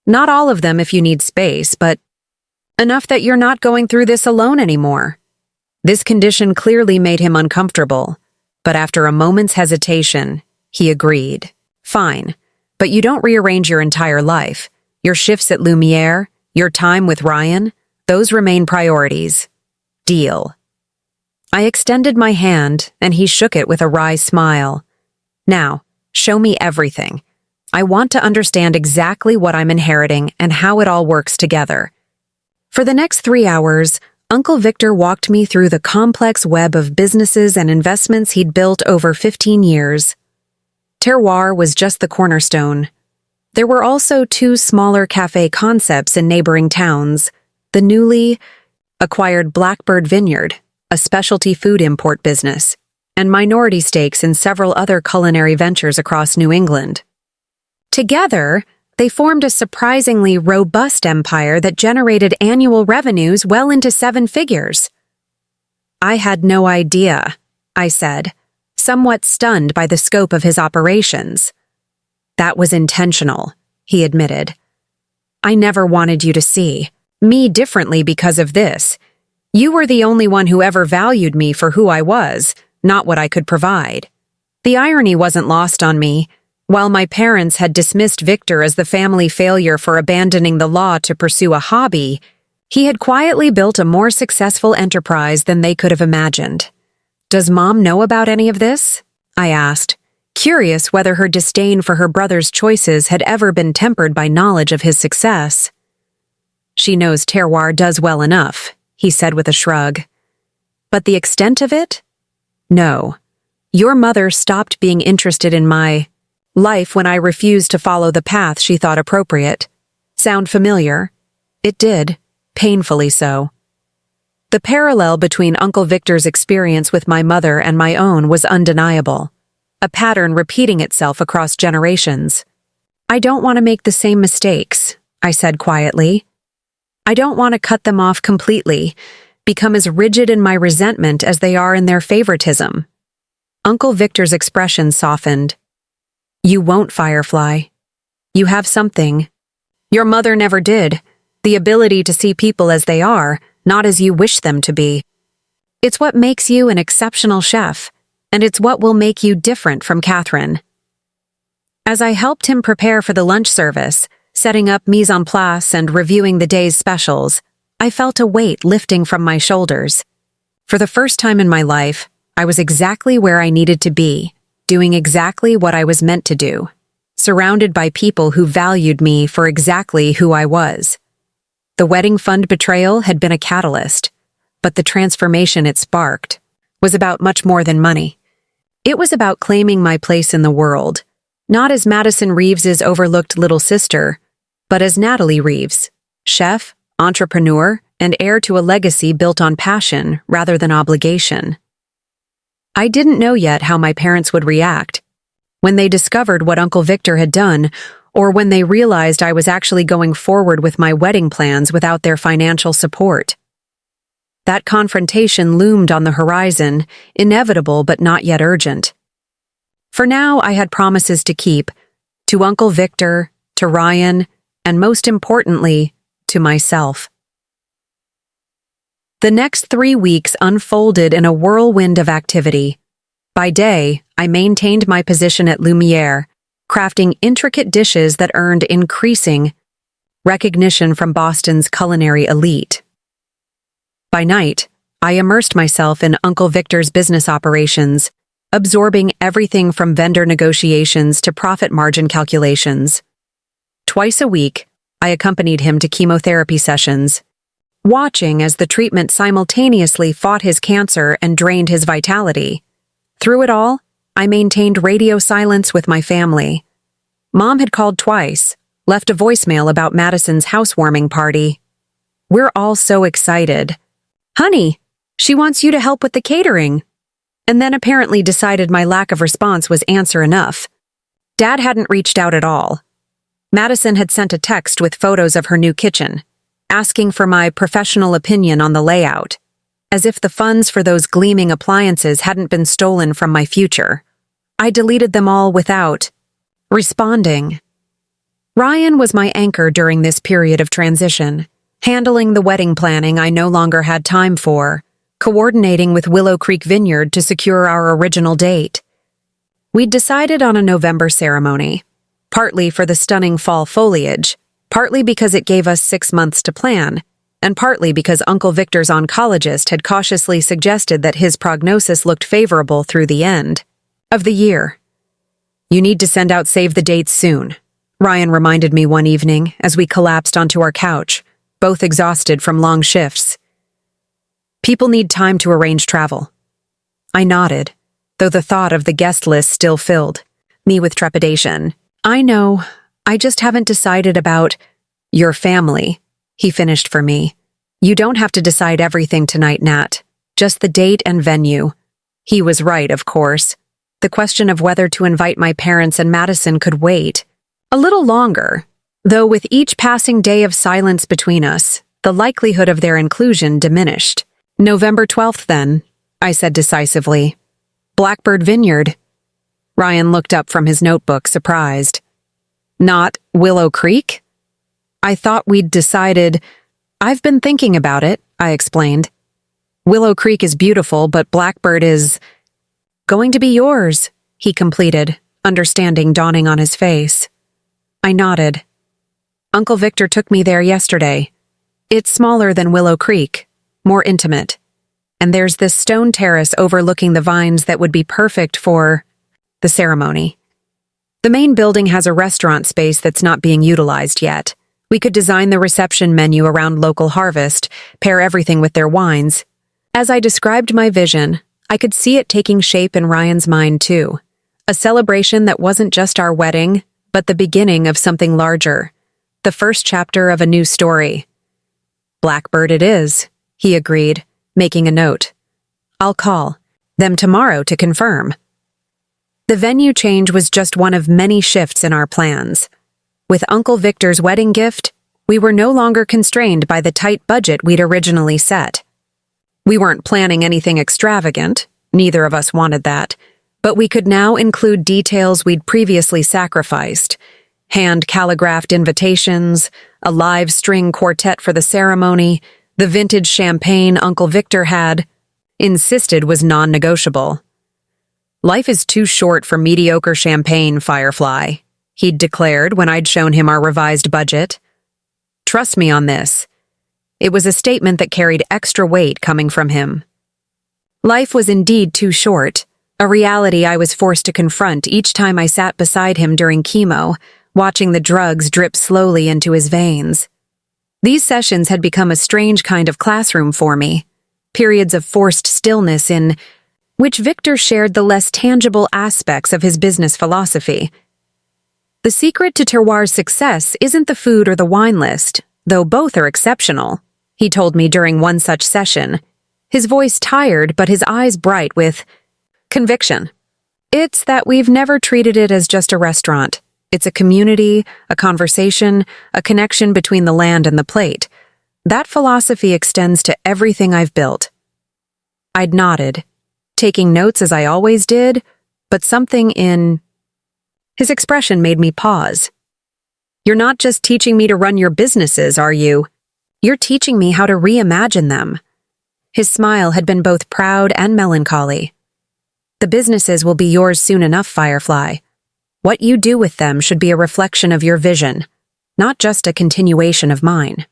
Not all of them if you need space, but enough that you're not going through this alone anymore." This condition clearly made him uncomfortable, but after a moment's hesitation, he agreed. "Fine, but you don't rearrange your entire life. Your shifts at Lumiere, your time with Ryan, those remain priorities. Deal." I extended my hand, and he shook it with a wry smile. "Now, show me everything. I want to understand exactly what I'm inheriting and how it all works together." For the next 3 hours, Uncle Victor walked me through the complex web of businesses and investments he'd built over 15 years. Terroir was just the cornerstone. There were also 2 smaller cafe concepts in neighboring towns, the newly acquired Blackbird Vineyard, a specialty food import business, and minority stakes in several other culinary ventures across New England. Together, they formed a surprisingly robust empire that generated annual revenues well into 7 figures. "I had no idea," I said, somewhat stunned by the scope of his operations. "That was intentional," he admitted. "I never wanted you to see me differently because of this. You were the only one who ever valued me for who I was, not what I could provide." The irony wasn't lost on me. While my parents had dismissed Victor as the family failure for abandoning the law to pursue a hobby, he had quietly built a more successful enterprise than they could have imagined. "Does Mom know about any of this?" I asked, curious whether her disdain for her brother's choices had ever been tempered by knowledge of his success. "She knows Terroir does well enough," he said with a shrug. "But the extent of it? No. Your mother stopped being interested in my life when I refused to follow the path she thought appropriate. Sound familiar? It did, painfully so. The parallel between Uncle Victor's experience with my mother and my own was undeniable, a pattern repeating itself across generations. "I don't want to make the same mistakes," I said quietly. "I don't want to cut them off completely, become as rigid in my resentment as they are in their favoritism." Uncle Victor's expression softened. "You won't, Firefly. You have something your mother never did, the ability to see people as they are, not as you wish them to be. It's what makes you an exceptional chef, and it's what will make you different from Catherine." As I helped him prepare for the lunch service, setting up mise en place and reviewing the day's specials, I felt a weight lifting from my shoulders. For the first time in my life, I was exactly where I needed to be, doing exactly what I was meant to do, surrounded by people who valued me for exactly who I was. The wedding fund betrayal had been a catalyst, but the transformation it sparked was about much more than money. It was about claiming my place in the world, not as Madison Reeves's overlooked little sister, but as Natalie Reeves, chef, entrepreneur, and heir to a legacy built on passion rather than obligation. I didn't know yet how my parents would react when they discovered what Uncle Victor had done, or when they realized I was actually going forward with my wedding plans without their financial support. That confrontation loomed on the horizon, inevitable but not yet urgent. For now, I had promises to keep, to Uncle Victor, to Ryan, and most importantly, to myself. The next 3 weeks unfolded in a whirlwind of activity. By day, I maintained my position at Lumiere, crafting intricate dishes that earned increasing recognition from Boston's culinary elite. By night, I immersed myself in Uncle Victor's business operations, absorbing everything from vendor negotiations to profit margin calculations. Twice a week, I accompanied him to chemotherapy sessions, watching as the treatment simultaneously fought his cancer and drained his vitality. Through it all, I maintained radio silence with my family. Mom had called twice, left a voicemail about Madison's housewarming party. "We're all so excited. Honey, she wants you to help with the catering." And then apparently decided my lack of response was answer enough. Dad hadn't reached out at all. Madison had sent a text with photos of her new kitchen, asking for my professional opinion on the layout, as if the funds for those gleaming appliances hadn't been stolen from my future. I deleted them all without responding. Ryan was my anchor during this period of transition, handling the wedding planning I no longer had time for, coordinating with Willow Creek Vineyard to secure our original date. We'd decided on a November ceremony, partly for the stunning fall foliage, partly because it gave us 6 months to plan, and partly because Uncle Victor's oncologist had cautiously suggested that his prognosis looked favorable through the end of the year. "You need to send out save the dates soon," Ryan reminded me one evening as we collapsed onto our couch, both exhausted from long shifts. "People need time to arrange travel." I nodded, though the thought of the guest list still filled me with trepidation. "I know, I just haven't decided about your family," he finished for me. "You don't have to decide everything tonight, Nat. Just the date and venue." He was right, of course. The question of whether to invite my parents and Madison could wait a little longer, though with each passing day of silence between us, the likelihood of their inclusion diminished. "November 12th, then," I said decisively. "Blackbird Vineyard." Ryan looked up from his notebook, surprised. "Not Willow Creek?" "I thought we'd decided—" "I've been thinking about it," I explained. "Willow Creek is beautiful, but Blackbird is going to be yours," he completed, understanding dawning on his face. I nodded. "Uncle Victor took me there yesterday. It's smaller than Willow Creek, more intimate. And there's this stone terrace overlooking the vines that would be perfect for the ceremony. The main building has a restaurant space that's not being utilized yet. We could design the reception menu around local harvest, pair everything with their wines." As I described my vision, I could see it taking shape in Ryan's mind too. A celebration that wasn't just our wedding, but the beginning of something larger. The first chapter of a new story. "Blackbird it is," he agreed, making a note. "I'll call them tomorrow to confirm." The venue change was just one of many shifts in our plans. With Uncle Victor's wedding gift, we were no longer constrained by the tight budget we'd originally set. We weren't planning anything extravagant, neither of us wanted that, but we could now include details we'd previously sacrificed: hand-calligraphed invitations, a live string quartet for the ceremony, the vintage champagne Uncle Victor had insisted was non-negotiable. "Life is too short for mediocre champagne, Firefly," he'd declared when I'd shown him our revised budget. "Trust me on this." It was a statement that carried extra weight coming from him. Life was indeed too short, a reality I was forced to confront each time I sat beside him during chemo, watching the drugs drip slowly into his veins. These sessions had become a strange kind of classroom for me, periods of forced stillness in which Victor shared the less tangible aspects of his business philosophy. The secret to Terroir's success isn't the food or the wine list, though both are exceptional, he told me during one such session, his voice tired but his eyes bright with conviction. It's that we've never treated it as just a restaurant. It's a community, a conversation, a connection between the land and the plate. That philosophy extends to everything I've built. I'd nodded, taking notes as I always did, but something in his expression made me pause. You're not just teaching me to run your businesses, are you? You're teaching me how to reimagine them. His smile had been both proud and melancholy. The businesses will be yours soon enough, Firefly. What you do with them should be a reflection of your vision, not just a continuation of mine.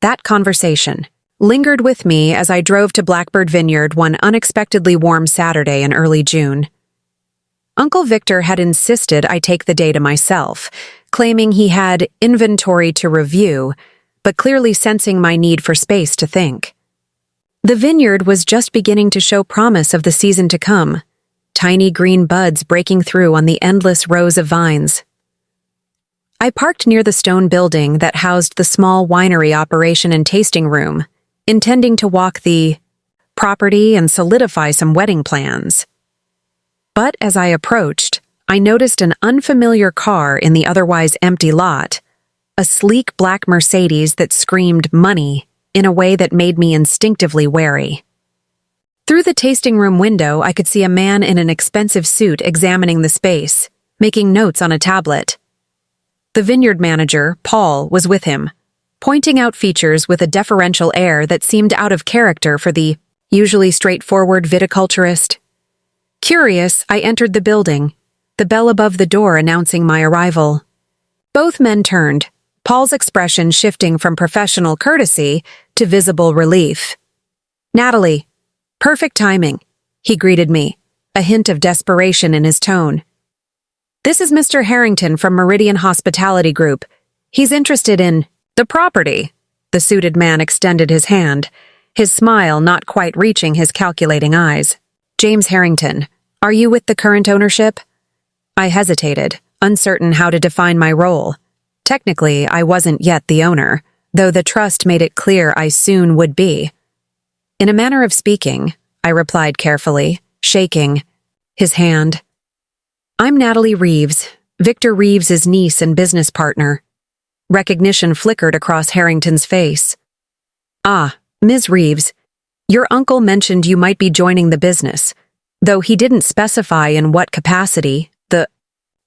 That conversation lingered with me as I drove to Blackbird Vineyard one unexpectedly warm Saturday in early June. Uncle Victor had insisted I take the day to myself, claiming he had inventory to review, but clearly sensing my need for space to think. The vineyard was just beginning to show promise of the season to come, tiny green buds breaking through on the endless rows of vines. I parked near the stone building that housed the small winery operation and tasting room, intending to walk the property and solidify some wedding plans. But as I approached, I noticed an unfamiliar car in the otherwise empty lot, a sleek black Mercedes that screamed money in a way that made me instinctively wary. Through the tasting room window, I could see a man in an expensive suit examining the space, making notes on a tablet. The vineyard manager, Paul, was with him, pointing out features with a deferential air that seemed out of character for the usually straightforward viticulturist. Curious, I entered the building, the bell above the door announcing my arrival. Both men turned, Paul's expression shifting from professional courtesy to visible relief. Natalie, perfect timing, he greeted me, a hint of desperation in his tone. This is Mr. Harrington from Meridian Hospitality Group. He's interested in the property. The suited man extended his hand, his smile not quite reaching his calculating eyes. James Harrington, are you with the current ownership? I hesitated, uncertain how to define my role. Technically, I wasn't yet the owner, though the trust made it clear I soon would be. In a manner of speaking, I replied carefully, shaking his hand. I'm Natalie Reeves, Victor Reeves's niece and business partner. Recognition flickered across Harrington's face. Ah, Ms. Reeves, your uncle mentioned you might be joining the business, though he didn't specify in what capacity. The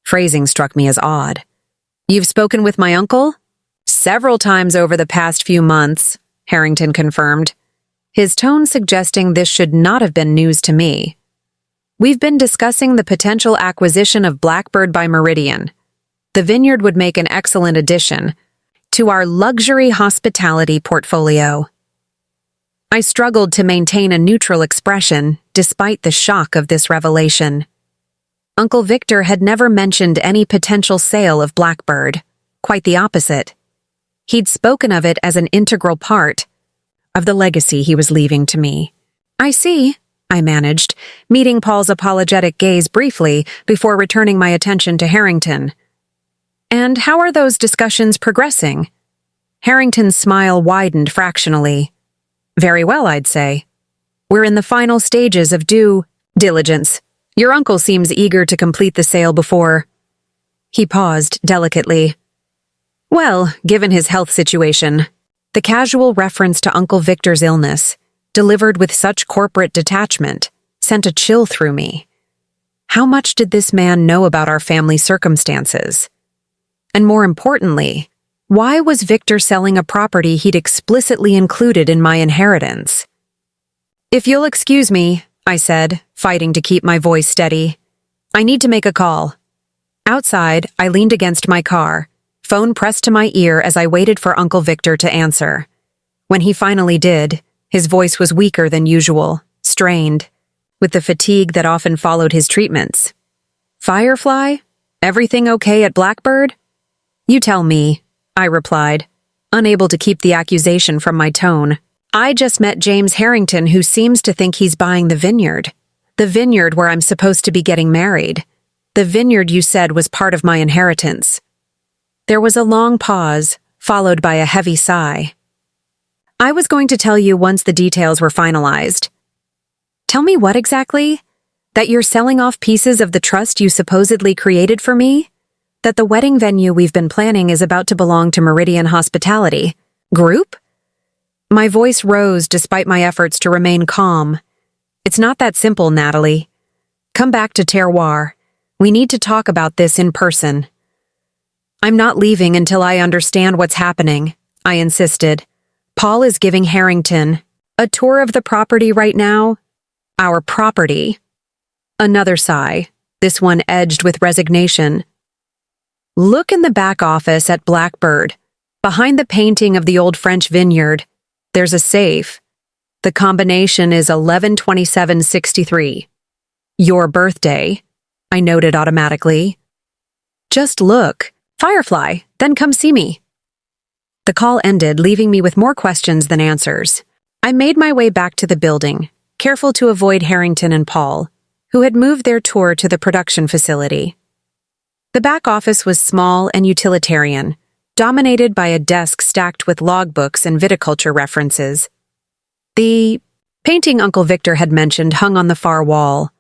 phrasing struck me as odd. You've spoken with my uncle? Several times over the past few months, Harrington confirmed, his tone suggesting this should not have been news to me. We've been discussing the potential acquisition of Blackbird by Meridian. The vineyard would make an excellent addition to our luxury hospitality portfolio. I struggled to maintain a neutral expression despite the shock of this revelation. Uncle Victor had never mentioned any potential sale of Blackbird. Quite the opposite. He'd spoken of it as an integral part of the legacy he was leaving to me. I see, I managed, meeting Paul's apologetic gaze briefly before returning my attention to Harrington. And how are those discussions progressing? Harrington's smile widened fractionally. Very well, I'd say. We're in the final stages of due diligence. Your uncle seems eager to complete the sale before. He paused delicately. Well, given his health situation, the casual reference to Uncle Victor's illness, delivered with such corporate detachment, sent a chill through me. How much did this man know about our family circumstances? And more importantly, why was Victor selling a property he'd explicitly included in my inheritance? If you'll excuse me, I said, fighting to keep my voice steady. I need to make a call. Outside, I leaned against my car, phone pressed to my ear as I waited for Uncle Victor to answer. When he finally did, his voice was weaker than usual, strained, with the fatigue that often followed his treatments. Firefly? Everything okay at Blackbird? You tell me, I replied, unable to keep the accusation from my tone. I just met James Harrington, who seems to think he's buying the vineyard. The vineyard where I'm supposed to be getting married. The vineyard you said was part of my inheritance. There was a long pause, followed by a heavy sigh. I was going to tell you once the details were finalized. Tell me what exactly? That you're selling off pieces of the trust you supposedly created for me? That the wedding venue we've been planning is about to belong to Meridian Hospitality Group? My voice rose despite my efforts to remain calm. It's not that simple, Natalie. Come back to Terroir. We need to talk about this in person. I'm not leaving until I understand what's happening, I insisted. Paul is giving Harrington a tour of the property right now. Our property. Another sigh, this one edged with resignation. Look in the back office at Blackbird. Behind the painting of the old French vineyard, there's a safe. The combination is 112763. Your birthday, I noted automatically. Just look. Firefly, then come see me. The call ended, leaving me with more questions than answers. I made my way back to the building, careful to avoid Harrington and Paul, who had moved their tour to the production facility. The back office was small and utilitarian, dominated by a desk stacked with logbooks and viticulture references. The painting Uncle Victor had mentioned hung on the far wall,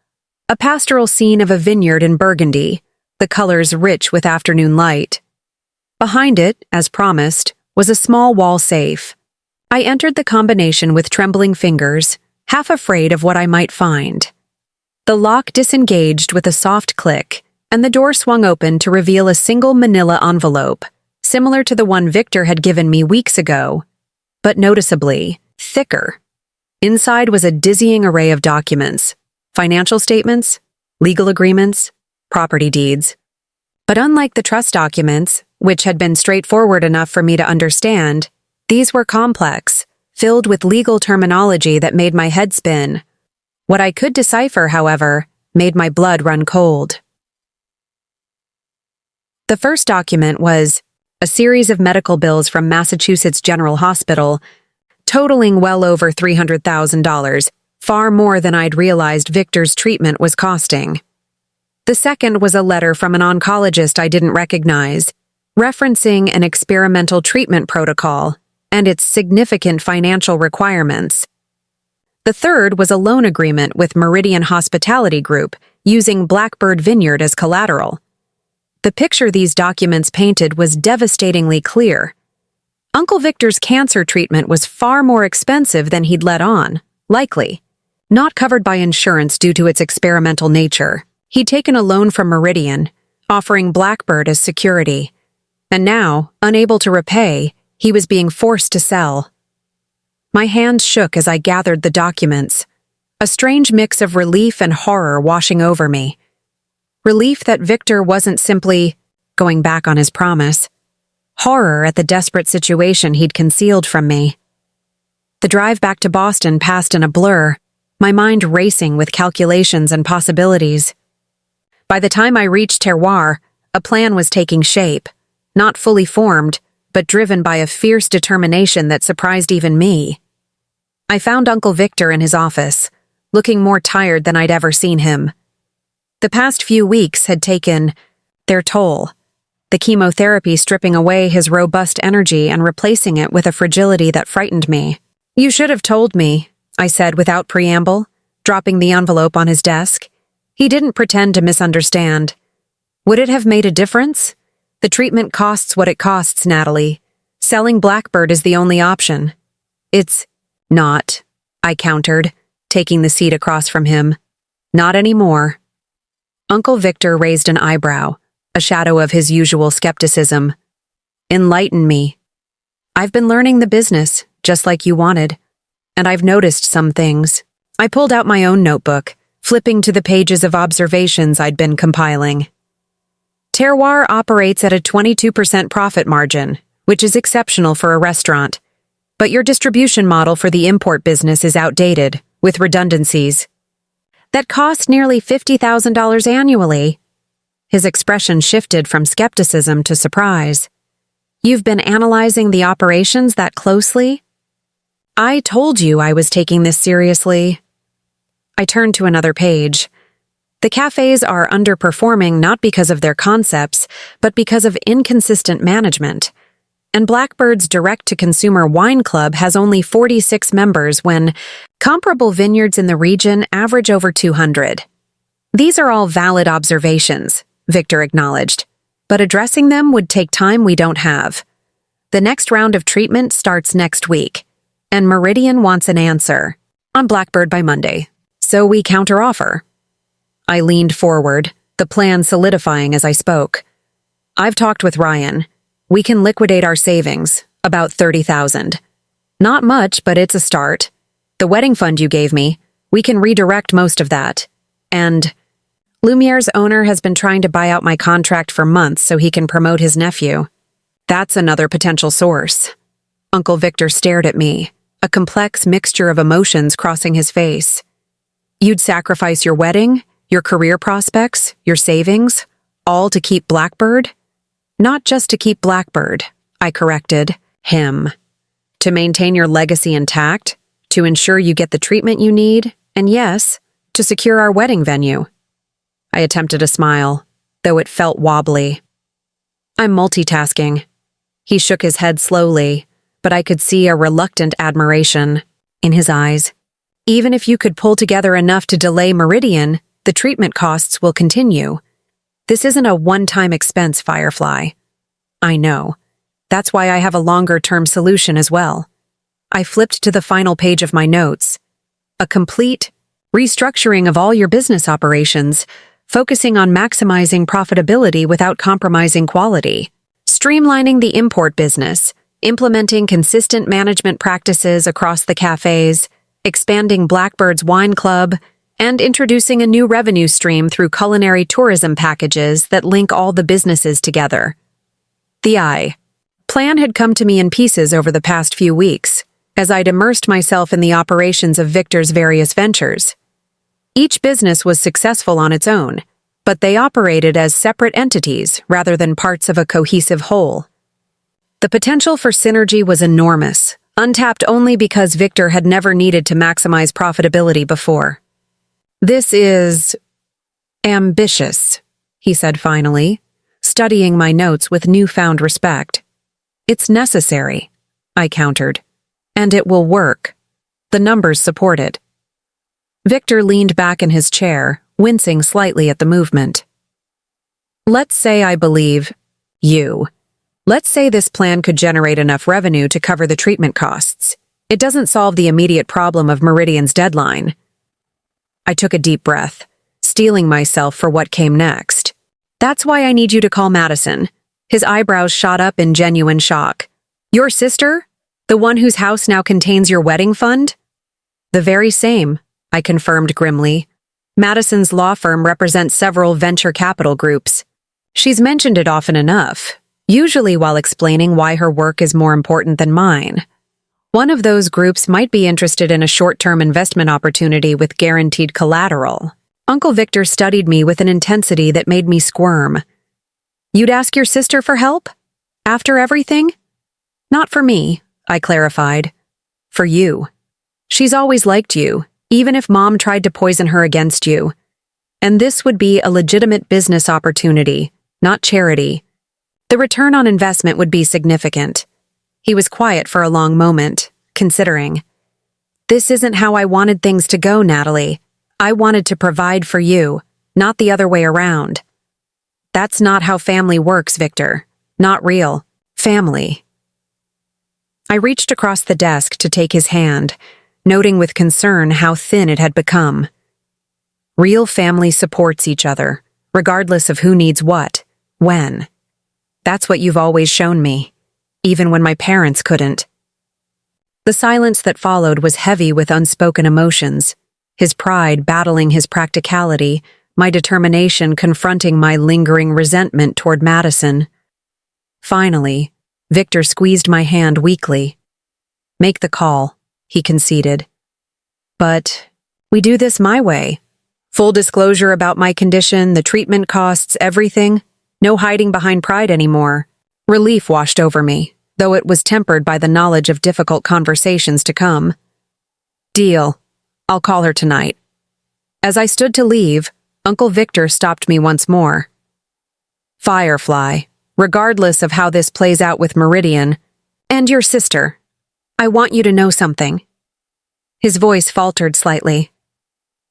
a pastoral scene of a vineyard in Burgundy, the colors rich with afternoon light. Behind it, as promised, was a small wall safe. I entered the combination with trembling fingers, half afraid of what I might find. The lock disengaged with a soft click, and the door swung open to reveal a single manila envelope, similar to the one Victor had given me weeks ago, but noticeably thicker. Inside was a dizzying array of documents, financial statements, legal agreements, property deeds. But unlike the trust documents, which had been straightforward enough for me to understand, these were complex, filled with legal terminology that made my head spin. What I could decipher, however, made my blood run cold. The first document was a series of medical bills from Massachusetts General Hospital, totaling well over $300,000, far more than I'd realized Victor's treatment was costing. The second was a letter from an oncologist I didn't recognize, referencing an experimental treatment protocol and its significant financial requirements. The third was a loan agreement with Meridian Hospitality Group using Blackbird Vineyard as collateral. The picture these documents painted was devastatingly clear. Uncle Victor's cancer treatment was far more expensive than he'd let on, likely. Not covered by insurance due to its experimental nature. He'd taken a loan from Meridian, offering Blackbird as security. And now, unable to repay, he was being forced to sell. My hands shook as I gathered the documents, a strange mix of relief and horror washing over me. Relief that Victor wasn't simply going back on his promise. Horror at the desperate situation he'd concealed from me. The drive back to Boston passed in a blur, my mind racing with calculations and possibilities. By the time I reached Terroir, a plan was taking shape, not fully formed, but driven by a fierce determination that surprised even me. I found Uncle Victor in his office, looking more tired than I'd ever seen him. The past few weeks had taken their toll, the chemotherapy stripping away his robust energy and replacing it with a fragility that frightened me. "You should have told me," I said without preamble, dropping the envelope on his desk. He didn't pretend to misunderstand. Would it have made a difference? The treatment costs what it costs, Natalie. Selling Blackbird is the only option. It's not, I countered, taking the seat across from him. Not anymore. Uncle Victor raised an eyebrow, a shadow of his usual skepticism. Enlighten me. I've been learning the business, just like you wanted, and I've noticed some things. I pulled out my own notebook, flipping to the pages of observations I'd been compiling. Terroir operates at a 22% profit margin, which is exceptional for a restaurant. But your distribution model for the import business is outdated, with redundancies. That cost nearly $50,000 annually. His expression shifted from skepticism to surprise. You've been analyzing the operations that closely? I told you I was taking this seriously. I turned to another page. The cafes are underperforming not because of their concepts, but because of inconsistent management. and Blackbird's direct-to-consumer wine club has only 46 members when comparable vineyards in the region average over 200. These are all valid observations, Victor acknowledged, but addressing them would take time we don't have. The next round of treatment starts next week, and Meridian wants an answer on Blackbird by Monday, so we counteroffer. I leaned forward, the plan solidifying as I spoke. I've talked with Ryan. We can liquidate our savings, about $30,000. Not much, but it's a start. The wedding fund you gave me, we can redirect most of that. And Lumiere's owner has been trying to buy out my contract for months so he can promote his nephew. That's another potential source. Uncle Victor stared at me, a complex mixture of emotions crossing his face. You'd sacrifice your wedding, your career prospects, your savings, all to keep Blackbird? Not just to keep Blackbird, I corrected him. To maintain your legacy intact, to ensure you get the treatment you need, and yes, to secure our wedding venue. I attempted a smile, though it felt wobbly. I'm multitasking. He shook his head slowly, but I could see a reluctant admiration in his eyes. Even if you could pull together enough to delay Meridian, the treatment costs will continue. This isn't a one-time expense, Firefly. I know. That's why I have a longer-term solution as well. I flipped to the final page of my notes. A complete restructuring of all your business operations, focusing on maximizing profitability without compromising quality. Streamlining the import business, implementing consistent management practices across the cafes, expanding Blackbird's wine club, and introducing a new revenue stream through culinary tourism packages that link all the businesses together. The plan had come to me in pieces over the past few weeks, as I'd immersed myself in the operations of Victor's various ventures. Each business was successful on its own, but they operated as separate entities rather than parts of a cohesive whole. The potential for synergy was enormous, untapped only because Victor had never needed to maximize profitability before. This is ambitious, he said finally, studying my notes with newfound respect. It's necessary, I countered, and it will work. The numbers support it. Victor leaned back in his chair, wincing slightly at the movement. Let's say I believe you. Let's say this plan could generate enough revenue to cover the treatment costs. It doesn't solve the immediate problem of Meridian's deadline. I took a deep breath, steeling myself for what came next. That's why I need you to call Madison. His eyebrows shot up in genuine shock. Your sister? The one whose house now contains your wedding fund? The very same, I confirmed grimly. Madison's law firm represents several venture capital groups. She's mentioned it often enough, usually while explaining why her work is more important than mine. One of those groups might be interested in a short-term investment opportunity with guaranteed collateral. Uncle Victor studied me with an intensity that made me squirm. You'd ask your sister for help? After everything? Not for me, I clarified. For you. She's always liked you, even if Mom tried to poison her against you. And this would be a legitimate business opportunity, not charity. The return on investment would be significant. He was quiet for a long moment, considering. This isn't how I wanted things to go, Natalie. I wanted to provide for you, not the other way around. That's not how family works, Victor. Not real. Family. I reached across the desk to take his hand, noting with concern how thin it had become. Real family supports each other, regardless of who needs what, when. That's what you've always shown me, even when my parents couldn't. The silence that followed was heavy with unspoken emotions, his pride battling his practicality, my determination confronting my lingering resentment toward Madison. Finally, Victor squeezed my hand weakly. Make the call, he conceded. But we do this my way. Full disclosure about my condition, the treatment costs, everything. No hiding behind pride anymore. Relief washed over me, though it was tempered by the knowledge of difficult conversations to come. Deal. I'll call her tonight. As I stood to leave, Uncle Victor stopped me once more. Firefly, regardless of how this plays out with Meridian, And your sister. I want you to know something. His voice faltered slightly.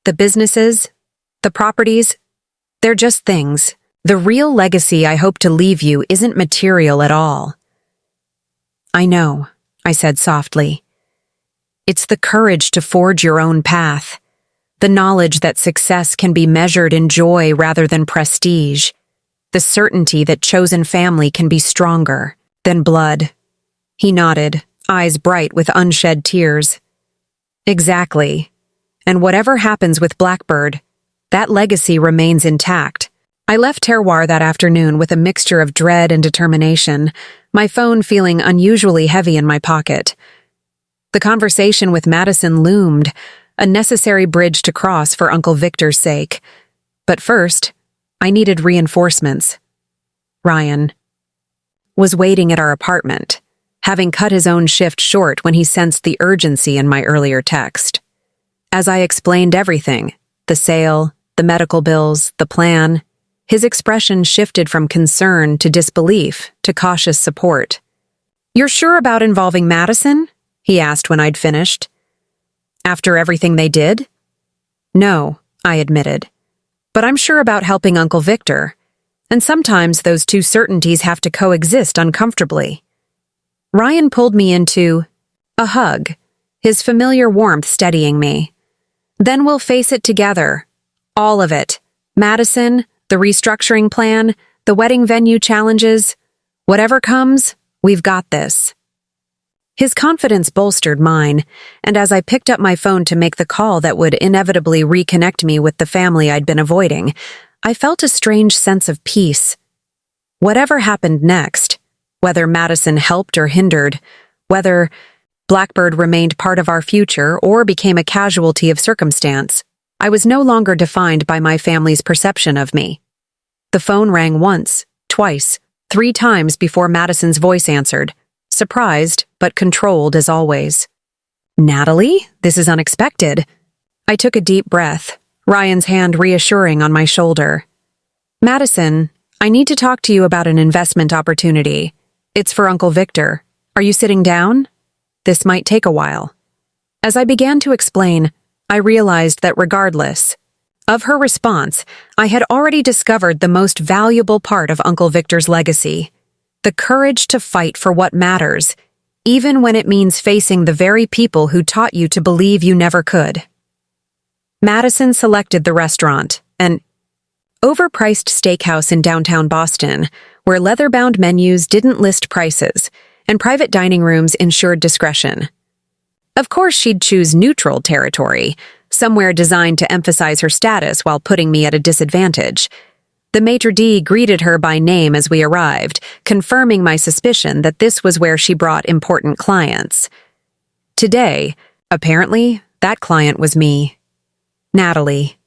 The businesses, the properties, they're just things. The real legacy I hope to leave you isn't material at all. I know, I said softly. It's the courage to forge your own path, the knowledge that success can be measured in joy rather than prestige, the certainty that chosen family can be stronger than blood. He nodded, eyes bright with unshed tears. Exactly. And whatever happens with Blackbird, that legacy remains intact. I left Terroir that afternoon with a mixture of dread and determination, my phone feeling unusually heavy in my pocket. The conversation with Madison loomed, a necessary bridge to cross for Uncle Victor's sake. But first, I needed reinforcements. Ryan was waiting at our apartment, having cut his own shift short when he sensed the urgency in my earlier text. As I explained everything, the sale, the medical bills, the plan, his expression shifted from concern to disbelief to cautious support. "You're sure about involving Madison?" he asked when I'd finished. "After everything they did?" "No," I admitted. "But I'm sure about helping Uncle Victor, and sometimes those two certainties have to coexist uncomfortably." Ryan pulled me into a hug, his familiar warmth steadying me. "Then we'll face it together. All of it. Madison, the restructuring plan, the wedding venue challenges. Whatever comes, we've got this." His confidence bolstered mine, and as I picked up my phone to make the call that would inevitably reconnect me with the family I'd been avoiding, I felt a strange sense of peace. Whatever happened next, whether Madison helped or hindered, whether Blackbird remained part of our future or became a casualty of circumstance, I was no longer defined by my family's perception of me. The phone rang once, twice, 3 times before Madison's voice answered, surprised but controlled as always. "Natalie, this is unexpected." I took a deep breath, Ryan's hand reassuring on my shoulder. "Madison, I need to talk to you about an investment opportunity. It's for Uncle Victor. Are you sitting down? This might take a while." As I began to explain, I realized that regardless of her response, I had already discovered the most valuable part of Uncle Victor's legacy: the courage to fight for what matters, even when it means facing the very people who taught you to believe you never could. Madison selected the restaurant, an overpriced steakhouse in downtown Boston, where leather-bound menus didn't list prices, and private dining rooms ensured discretion. Of course, she'd choose neutral territory, somewhere designed to emphasize her status while putting me at a disadvantage. The maitre d' greeted her by name as we arrived, confirming my suspicion that this was where she brought important clients. Today, apparently, that client was me. Natalie.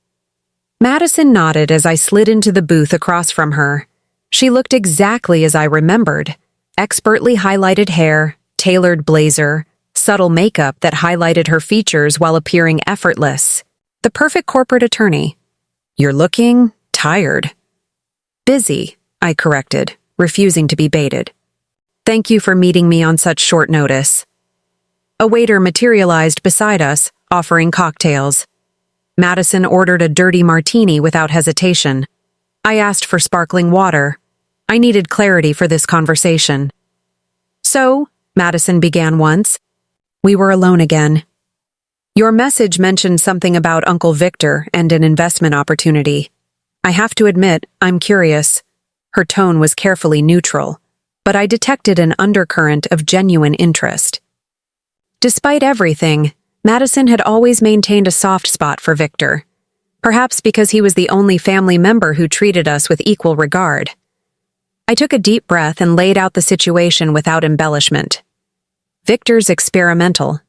Madison nodded as I slid into the booth across from her. She looked exactly as I remembered: expertly highlighted hair, tailored blazer, subtle makeup that highlighted her features while appearing effortless. The perfect corporate attorney. "You're looking tired." "Busy," I corrected, refusing to be baited. "Thank you for meeting me on such short notice." A waiter materialized beside us, offering cocktails. Madison ordered a dirty martini without hesitation. I asked for sparkling water. I needed clarity for this conversation. "So," Madison began once. We were alone again. "Your message mentioned something about Uncle Victor and an investment opportunity. I have to admit, I'm curious." Her tone was carefully neutral, but I detected an undercurrent of genuine interest. Despite everything, Madison had always maintained a soft spot for Victor, perhaps because he was the only family member who treated us with equal regard. I took a deep breath and laid out the situation without embellishment. Victor's experimental.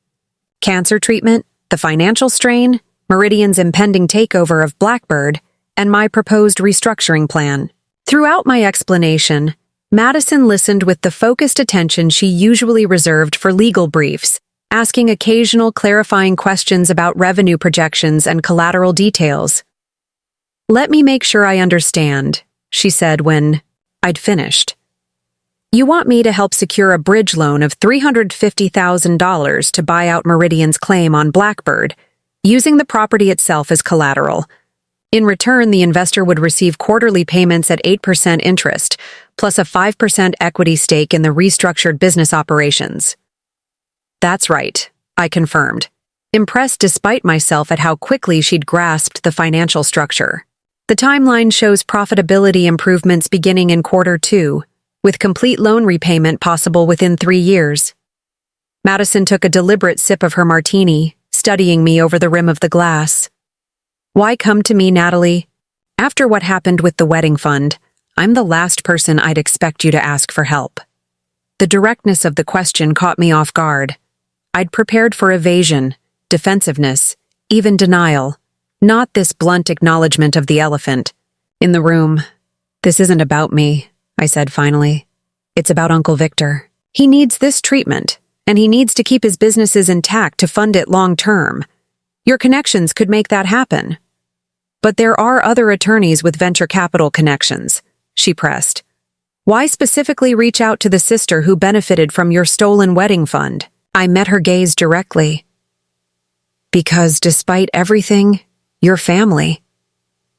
Cancer treatment, the financial strain, Meridian's impending takeover of Blackbird, and my proposed restructuring plan. Throughout my explanation, Madison listened with the focused attention she usually reserved for legal briefs, asking occasional clarifying questions about revenue projections and collateral details. "Let me make sure I understand," she said when I'd finished. You want me to help secure a bridge loan of $350,000 to buy out Meridian's claim on Blackbird, using the property itself as collateral. In return, the investor would receive quarterly payments at 8% interest, plus a 5% equity stake in the restructured business operations. That's right, I confirmed, impressed despite myself at how quickly she'd grasped the financial structure. The timeline shows profitability improvements beginning in Q2, with complete loan repayment possible within 3 years. Madison took a deliberate sip of her martini, studying me over the rim of the glass. Why come to me, Natalie? After what happened with the wedding fund, I'm the last person I'd expect you to ask for help. The directness of the question caught me off guard. I'd prepared for evasion, defensiveness, even denial, not this blunt acknowledgement of the elephant in the room. This isn't about me, I said finally. It's about Uncle Victor. He needs this treatment, and he needs to keep his businesses intact to fund it long term. Your connections could make that happen. But there are other attorneys with venture capital connections, she pressed. Why specifically reach out to the sister who benefited from your stolen wedding fund? I met her gaze directly. Because despite everything, you're family.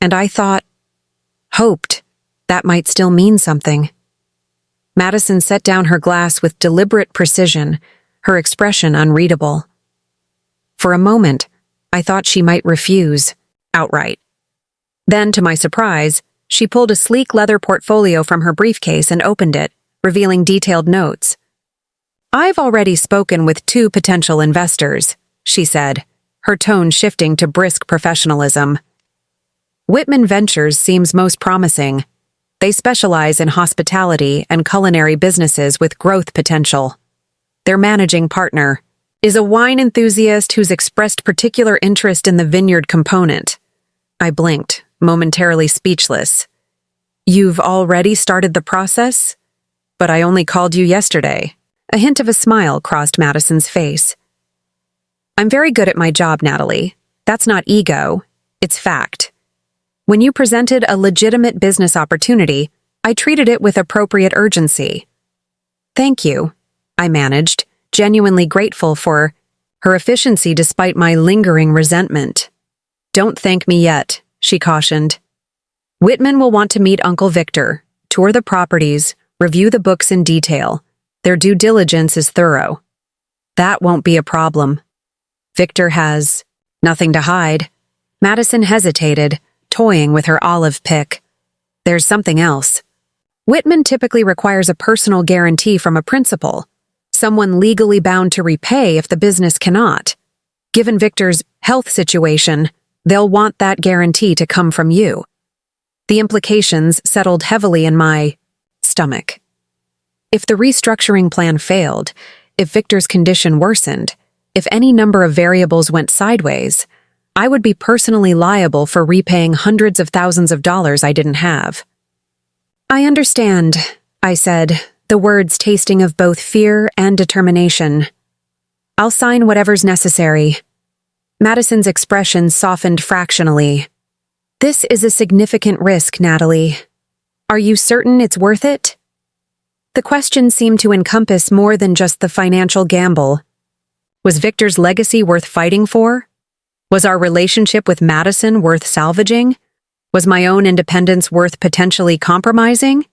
And I hoped, that might still mean something. Madison set down her glass with deliberate precision, her expression unreadable. For a moment, I thought she might refuse, outright. Then, to my surprise, she pulled a sleek leather portfolio from her briefcase and opened it, revealing detailed notes. I've already spoken with 2 potential investors, she said, her tone shifting to brisk professionalism. Whitman Ventures seems most promising. They specialize in hospitality and culinary businesses with growth potential. Their managing partner is a wine enthusiast who's expressed particular interest in the vineyard component. I blinked, momentarily speechless. You've already started the process? But I only called you yesterday. A hint of a smile crossed Madison's face. I'm very good at my job, Natalie. That's not ego, it's fact. When you presented a legitimate business opportunity, I treated it with appropriate urgency. Thank you, I managed, genuinely grateful for her efficiency despite my lingering resentment. Don't thank me yet, she cautioned. Whitman will want to meet Uncle Victor, tour the properties, review the books in detail. Their due diligence is thorough. That won't be a problem. Victor has nothing to hide. Madison hesitated, toying with her olive pick. There's something else. Whitman typically requires a personal guarantee from a principal, someone legally bound to repay if the business cannot. Given Victor's health situation, they'll want that guarantee to come from you. The implications settled heavily in my stomach. If the restructuring plan failed, if Victor's condition worsened, if any number of variables went sideways, I would be personally liable for repaying hundreds of thousands of dollars I didn't have. I understand, I said, the words tasting of both fear and determination. I'll sign whatever's necessary. Madison's expression softened fractionally. This is a significant risk, Natalie. Are you certain it's worth it? The question seemed to encompass more than just the financial gamble. Was Victor's legacy worth fighting for? Was our relationship with Madison worth salvaging? Was my own independence worth potentially compromising?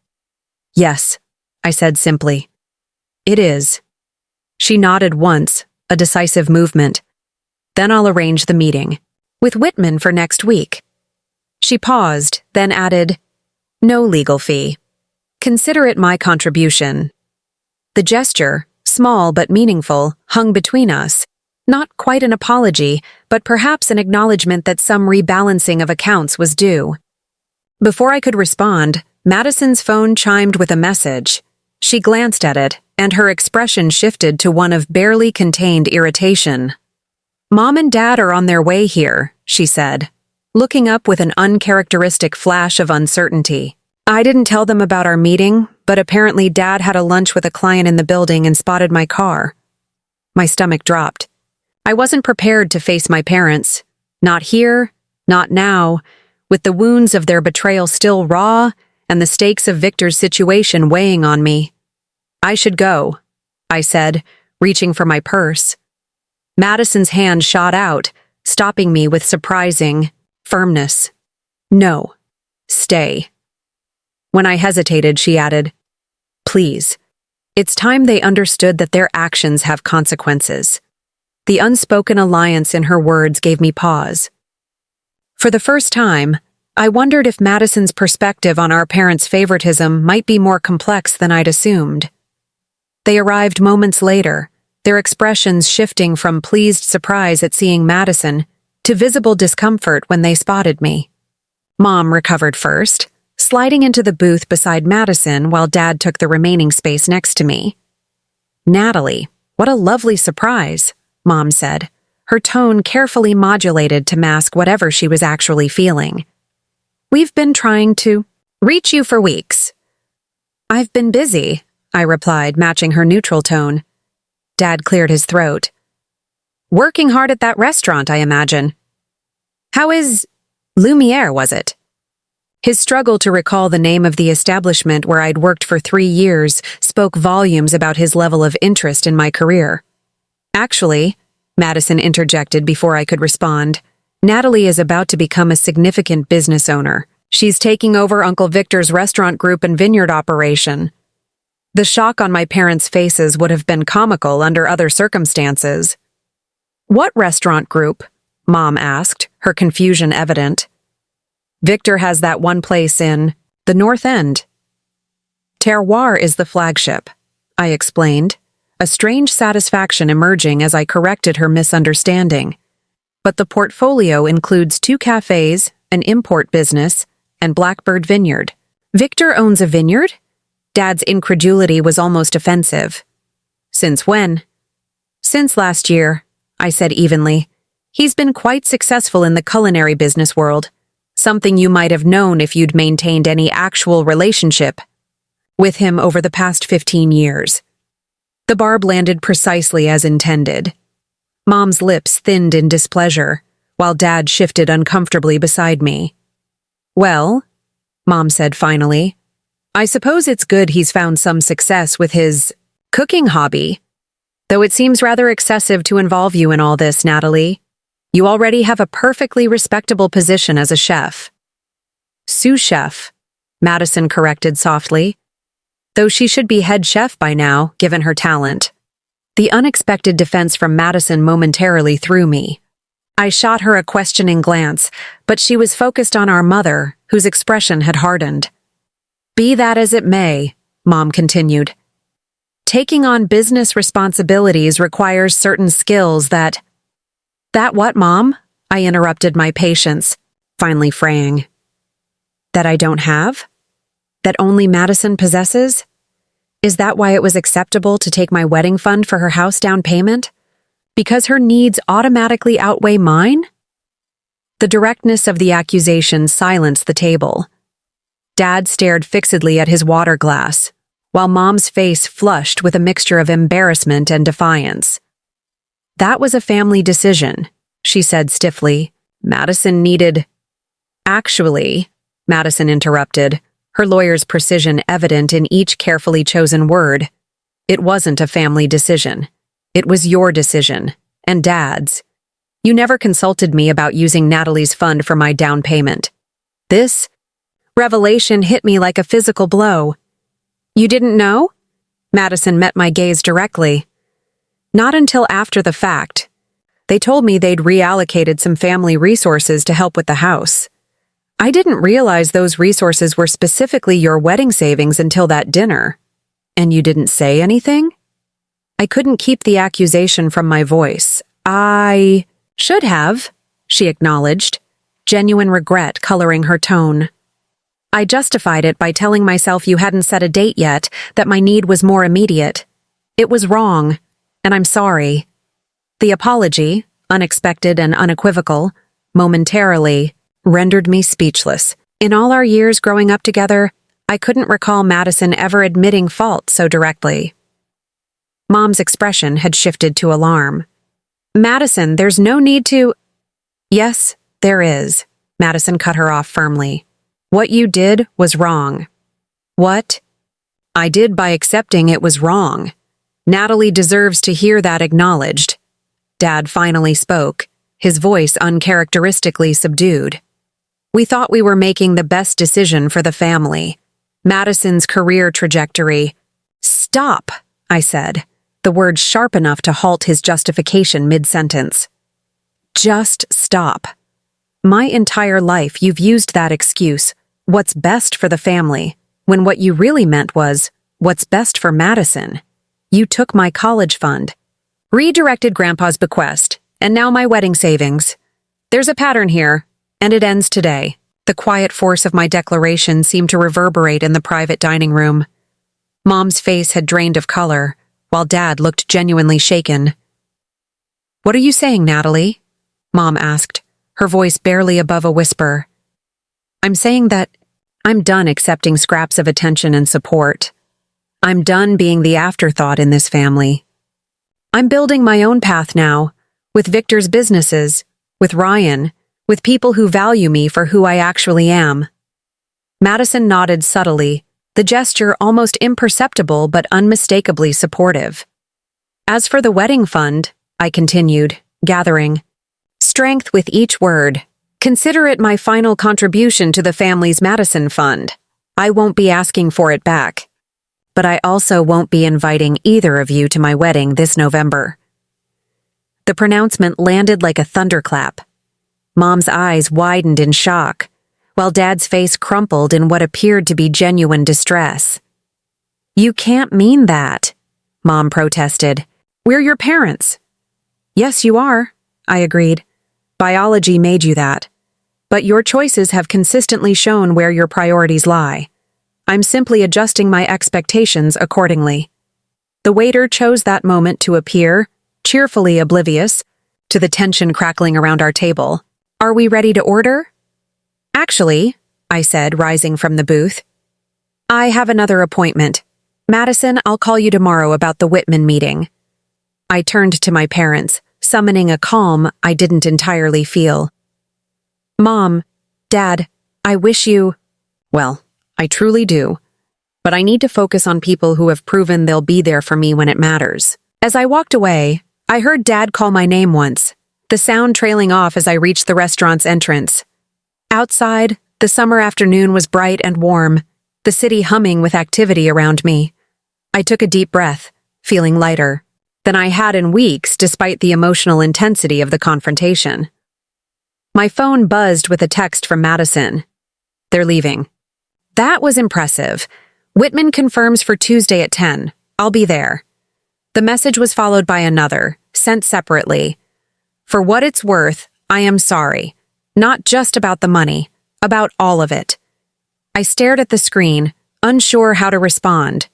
Yes, I said simply. It is. She nodded once, a decisive movement. Then I'll arrange the meeting. With Whitman for next week. She paused, then added, no legal fee. Consider it my contribution. The gesture, small but meaningful, hung between us. Not quite an apology, but perhaps an acknowledgement that some rebalancing of accounts was due. Before I could respond, Madison's phone chimed with a message. She glanced at it, and her expression shifted to one of barely contained irritation. Mom and Dad are on their way here, she said, looking up with an uncharacteristic flash of uncertainty. I didn't tell them about our meeting, but apparently Dad had a lunch with a client in the building and spotted my car. My stomach dropped. I wasn't prepared to face my parents. Not here, not now, with the wounds of their betrayal still raw and the stakes of Victor's situation weighing on me. I should go, I said, reaching for my purse. Madison's hand shot out, stopping me with surprising firmness. No. Stay. When I hesitated, she added, Please. It's time they understood that their actions have consequences. The unspoken alliance in her words gave me pause. For the first time, I wondered if Madison's perspective on our parents' favoritism might be more complex than I'd assumed. They arrived moments later, their expressions shifting from pleased surprise at seeing Madison to visible discomfort when they spotted me. Mom recovered first, sliding into the booth beside Madison while Dad took the remaining space next to me. Natalie, what a lovely surprise, Mom said, her tone carefully modulated to mask whatever she was actually feeling. We've been trying to reach you for weeks. I've been busy, I replied, matching her neutral tone. Dad cleared his throat. Working hard at that restaurant, I imagine. How is Lumiere, was it? His struggle to recall the name of the establishment where I'd worked for 3 years spoke volumes about his level of interest in my career. Actually, Madison interjected before I could respond, Natalie is about to become a significant business owner. She's taking over Uncle Victor's restaurant group and vineyard operation. The shock on my parents' faces would have been comical under other circumstances. What restaurant group? Mom asked, her confusion evident. Victor has that one place in the North End. Terroir is the flagship, I explained, a strange satisfaction emerging as I corrected her misunderstanding. But the portfolio includes 2 cafes, an import business, and Blackbird Vineyard. Victor owns a vineyard? Dad's incredulity was almost offensive. Since when? Since last year, I said evenly. He's been quite successful in the culinary business world. Something you might have known if you'd maintained any actual relationship with him over the past 15 years. The barb landed precisely as intended. Mom's lips thinned in displeasure, while Dad shifted uncomfortably beside me. Well, Mom said finally, I suppose it's good he's found some success with his cooking hobby. Though it seems rather excessive to involve you in all this, Natalie. You already have a perfectly respectable position as a chef. Sous chef, Madison corrected softly, though she should be head chef by now, given her talent. The unexpected defense from Madison momentarily threw me. I shot her a questioning glance, but she was focused on our mother, whose expression had hardened. Be that as it may, Mom continued. Taking on business responsibilities requires certain skills that what, Mom? I interrupted my patience, finally fraying. That I don't have? That only Madison possesses? Is that why it was acceptable to take my wedding fund for her house down payment? Because her needs automatically outweigh mine? The directness of the accusation silenced the table. Dad stared fixedly at his water glass, while Mom's face flushed with a mixture of embarrassment and defiance. That was a family decision, she said stiffly. Madison needed... Actually, Madison interrupted, her lawyer's precision evident in each carefully chosen word. It wasn't a family decision. It was your decision, and Dad's. You never consulted me about using Natalie's fund for my down payment. This revelation hit me like a physical blow. You didn't know? Madison met my gaze directly. Not until after the fact. They told me they'd reallocated some family resources to help with the house. I didn't realize those resources were specifically your wedding savings until that dinner. And you didn't say anything? I couldn't keep the accusation from my voice. I should have, she acknowledged, genuine regret coloring her tone. I justified it by telling myself you hadn't set a date yet, that my need was more immediate. It was wrong, and I'm sorry. The apology, unexpected and unequivocal, momentarily rendered me speechless. In all our years growing up together, I couldn't recall Madison ever admitting fault so directly. Mom's expression had shifted to alarm. Madison, there's no need to... Yes, there is, Madison cut her off firmly. What you did was wrong. What? I did by accepting it was wrong. Natalie deserves to hear that acknowledged. Dad finally spoke, his voice uncharacteristically subdued. We thought we were making the best decision for the family. Madison's career trajectory. Stop, I said, the words sharp enough to halt his justification mid-sentence. Just stop. My entire life you've used that excuse, what's best for the family, when what you really meant was, what's best for Madison. You took my college fund, redirected Grandpa's bequest, and now my wedding savings. There's a pattern here, and it ends today. The quiet force of my declaration seemed to reverberate in the private dining room. Mom's face had drained of color, while Dad looked genuinely shaken. "What are you saying, Natalie?" Mom asked, her voice barely above a whisper. "I'm saying that I'm done accepting scraps of attention and support. I'm done being the afterthought in this family. I'm building my own path now, with Victor's businesses, with Ryan, with people who value me for who I actually am." Madison nodded subtly, the gesture almost imperceptible but unmistakably supportive. "As for the wedding fund," I continued, gathering strength with each word, "consider it my final contribution to the family's Madison fund. I won't be asking for it back. But I also won't be inviting either of you to my wedding this November." The pronouncement landed like a thunderclap. Mom's eyes widened in shock, while Dad's face crumpled in what appeared to be genuine distress. "You can't mean that," Mom protested. "We're your parents." "Yes, you are," I agreed. "Biology made you that. But your choices have consistently shown where your priorities lie. I'm simply adjusting my expectations accordingly." The waiter chose that moment to appear, cheerfully oblivious, to the tension crackling around our table. "Are we ready to order?" "Actually," I said, rising from the booth, "I have another appointment. Madison, I'll call you tomorrow about the Whitman meeting." I turned to my parents, summoning a calm I didn't entirely feel. "Mom, Dad, I wish you—" "Well, I truly do. But I need to focus on people who have proven they'll be there for me when it matters." As I walked away, I heard Dad call my name once, the sound trailing off as I reached the restaurant's entrance. Outside, the summer afternoon was bright and warm, the city humming with activity around me. I took a deep breath, feeling lighter than I had in weeks despite the emotional intensity of the confrontation. My phone buzzed with a text from Madison. "They're leaving." That was impressive. "Whitman confirms for Tuesday at 10. I'll be there." The message was followed by another, sent separately. "For what it's worth, I am sorry. Not just about the money, about all of it." I stared at the screen, unsure how to respond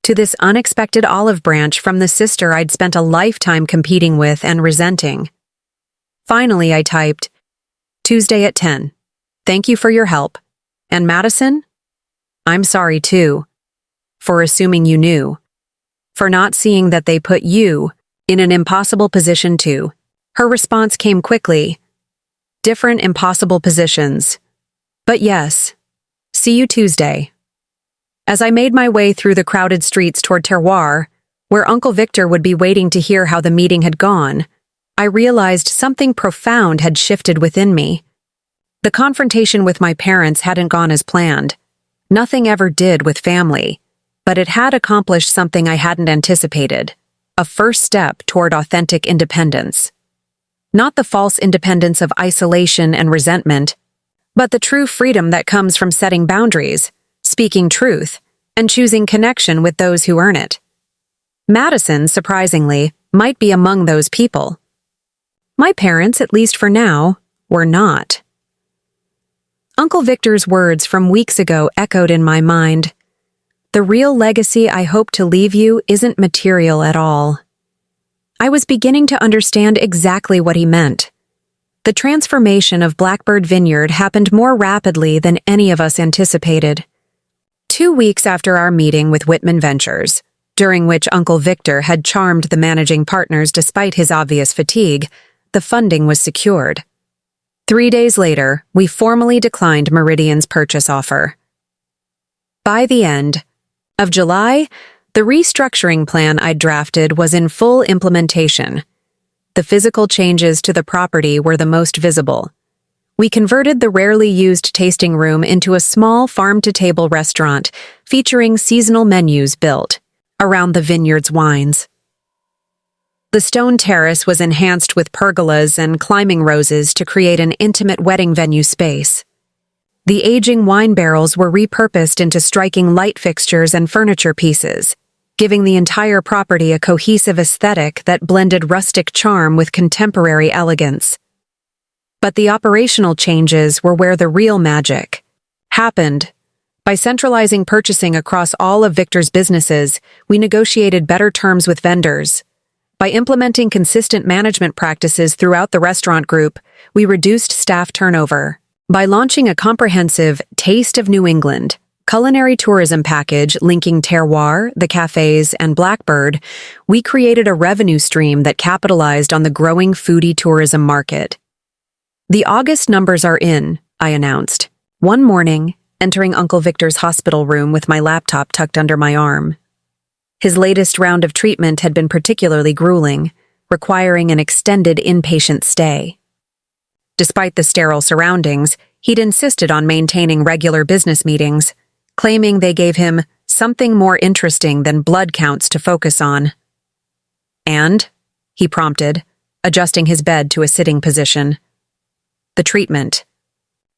to this unexpected olive branch from the sister I'd spent a lifetime competing with and resenting. Finally, I typed, "Tuesday at 10. Thank you for your help. And Madison? I'm sorry too. For assuming you knew. For not seeing that they put you in an impossible position too." Her response came quickly. "Different impossible positions. But yes. See you Tuesday." As I made my way through the crowded streets toward Terroir, where Uncle Victor would be waiting to hear how the meeting had gone, I realized something profound had shifted within me. The confrontation with my parents hadn't gone as planned. Nothing ever did with family, but it had accomplished something I hadn't anticipated, a first step toward authentic independence. Not the false independence of isolation and resentment, but the true freedom that comes from setting boundaries, speaking truth, and choosing connection with those who earn it. Madison, surprisingly, might be among those people. My parents, at least for now, were not. Uncle Victor's words from weeks ago echoed in my mind. "The real legacy I hope to leave you isn't material at all." I was beginning to understand exactly what he meant. The transformation of Blackbird Vineyard happened more rapidly than any of us anticipated. 2 weeks after our meeting with Whitman Ventures, during which Uncle Victor had charmed the managing partners despite his obvious fatigue, the funding was secured. 3 days later, we formally declined Meridian's purchase offer. By the end, of July, the restructuring plan I'd drafted was in full implementation. The physical changes to the property were the most visible. We converted the rarely used tasting room into a small farm-to-table restaurant featuring seasonal menus built around the vineyard's wines. The stone terrace was enhanced with pergolas and climbing roses to create an intimate wedding venue space. The aging wine barrels were repurposed into striking light fixtures and furniture pieces, giving the entire property a cohesive aesthetic that blended rustic charm with contemporary elegance. But the operational changes were where the real magic happened. By centralizing purchasing across all of Victor's businesses, we negotiated better terms with vendors. By implementing consistent management practices throughout the restaurant group, we reduced staff turnover. By launching a comprehensive Taste of New England culinary tourism package linking terroir, the cafes, and Blackbird, we created a revenue stream that capitalized on the growing foodie tourism market. The August numbers are in, I announced, one morning, entering Uncle Victor's hospital room with my laptop tucked under my arm. His latest round of treatment had been particularly grueling, requiring an extended inpatient stay. Despite the sterile surroundings, he'd insisted on maintaining regular business meetings, claiming they gave him something more interesting than blood counts to focus on. "And?" he prompted, adjusting his bed to a sitting position. The treatment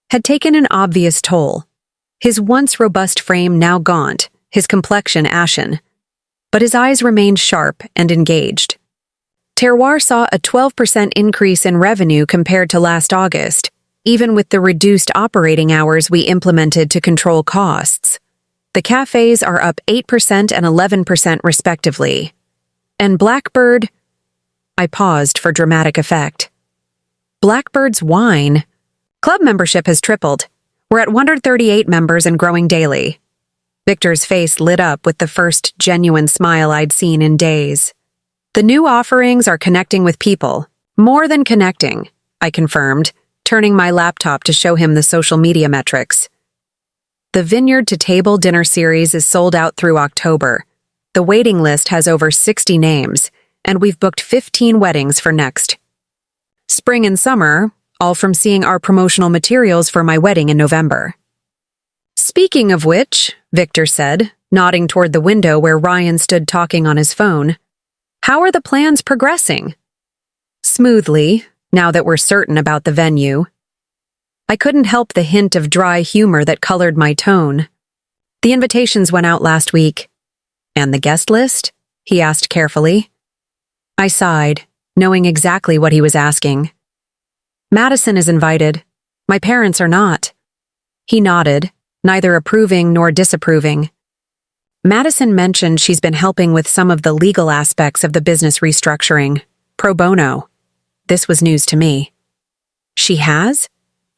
had taken an obvious toll. His once robust frame now gaunt, his complexion ashen, but his eyes remained sharp and engaged. Terroir saw a 12% increase in revenue compared to last August, even with the reduced operating hours we implemented to control costs. The cafes are up 8% and 11% respectively. And Blackbird... I paused for dramatic effect. Blackbird's wine. Club membership has tripled. We're at 138 members and growing daily. Victor's face lit up with the first genuine smile I'd seen in days. The new offerings are connecting with people. More than connecting, I confirmed, turning my laptop to show him the social media metrics. The Vineyard to Table dinner series is sold out through October. The waiting list has over 60 names, and we've booked 15 weddings for next spring and summer, all from seeing our promotional materials for my wedding in November. "Speaking of which," Victor said, nodding toward the window where Ryan stood talking on his phone, "how are the plans progressing?" "Smoothly, now that we're certain about the venue." I couldn't help the hint of dry humor that colored my tone. "The invitations went out last week." "And the guest list?" he asked carefully. I sighed, knowing exactly what he was asking. "Madison is invited. My parents are not." He nodded, neither approving nor disapproving. "Madison mentioned she's been helping with some of the legal aspects of the business restructuring, pro bono." This was news to me. "She has?"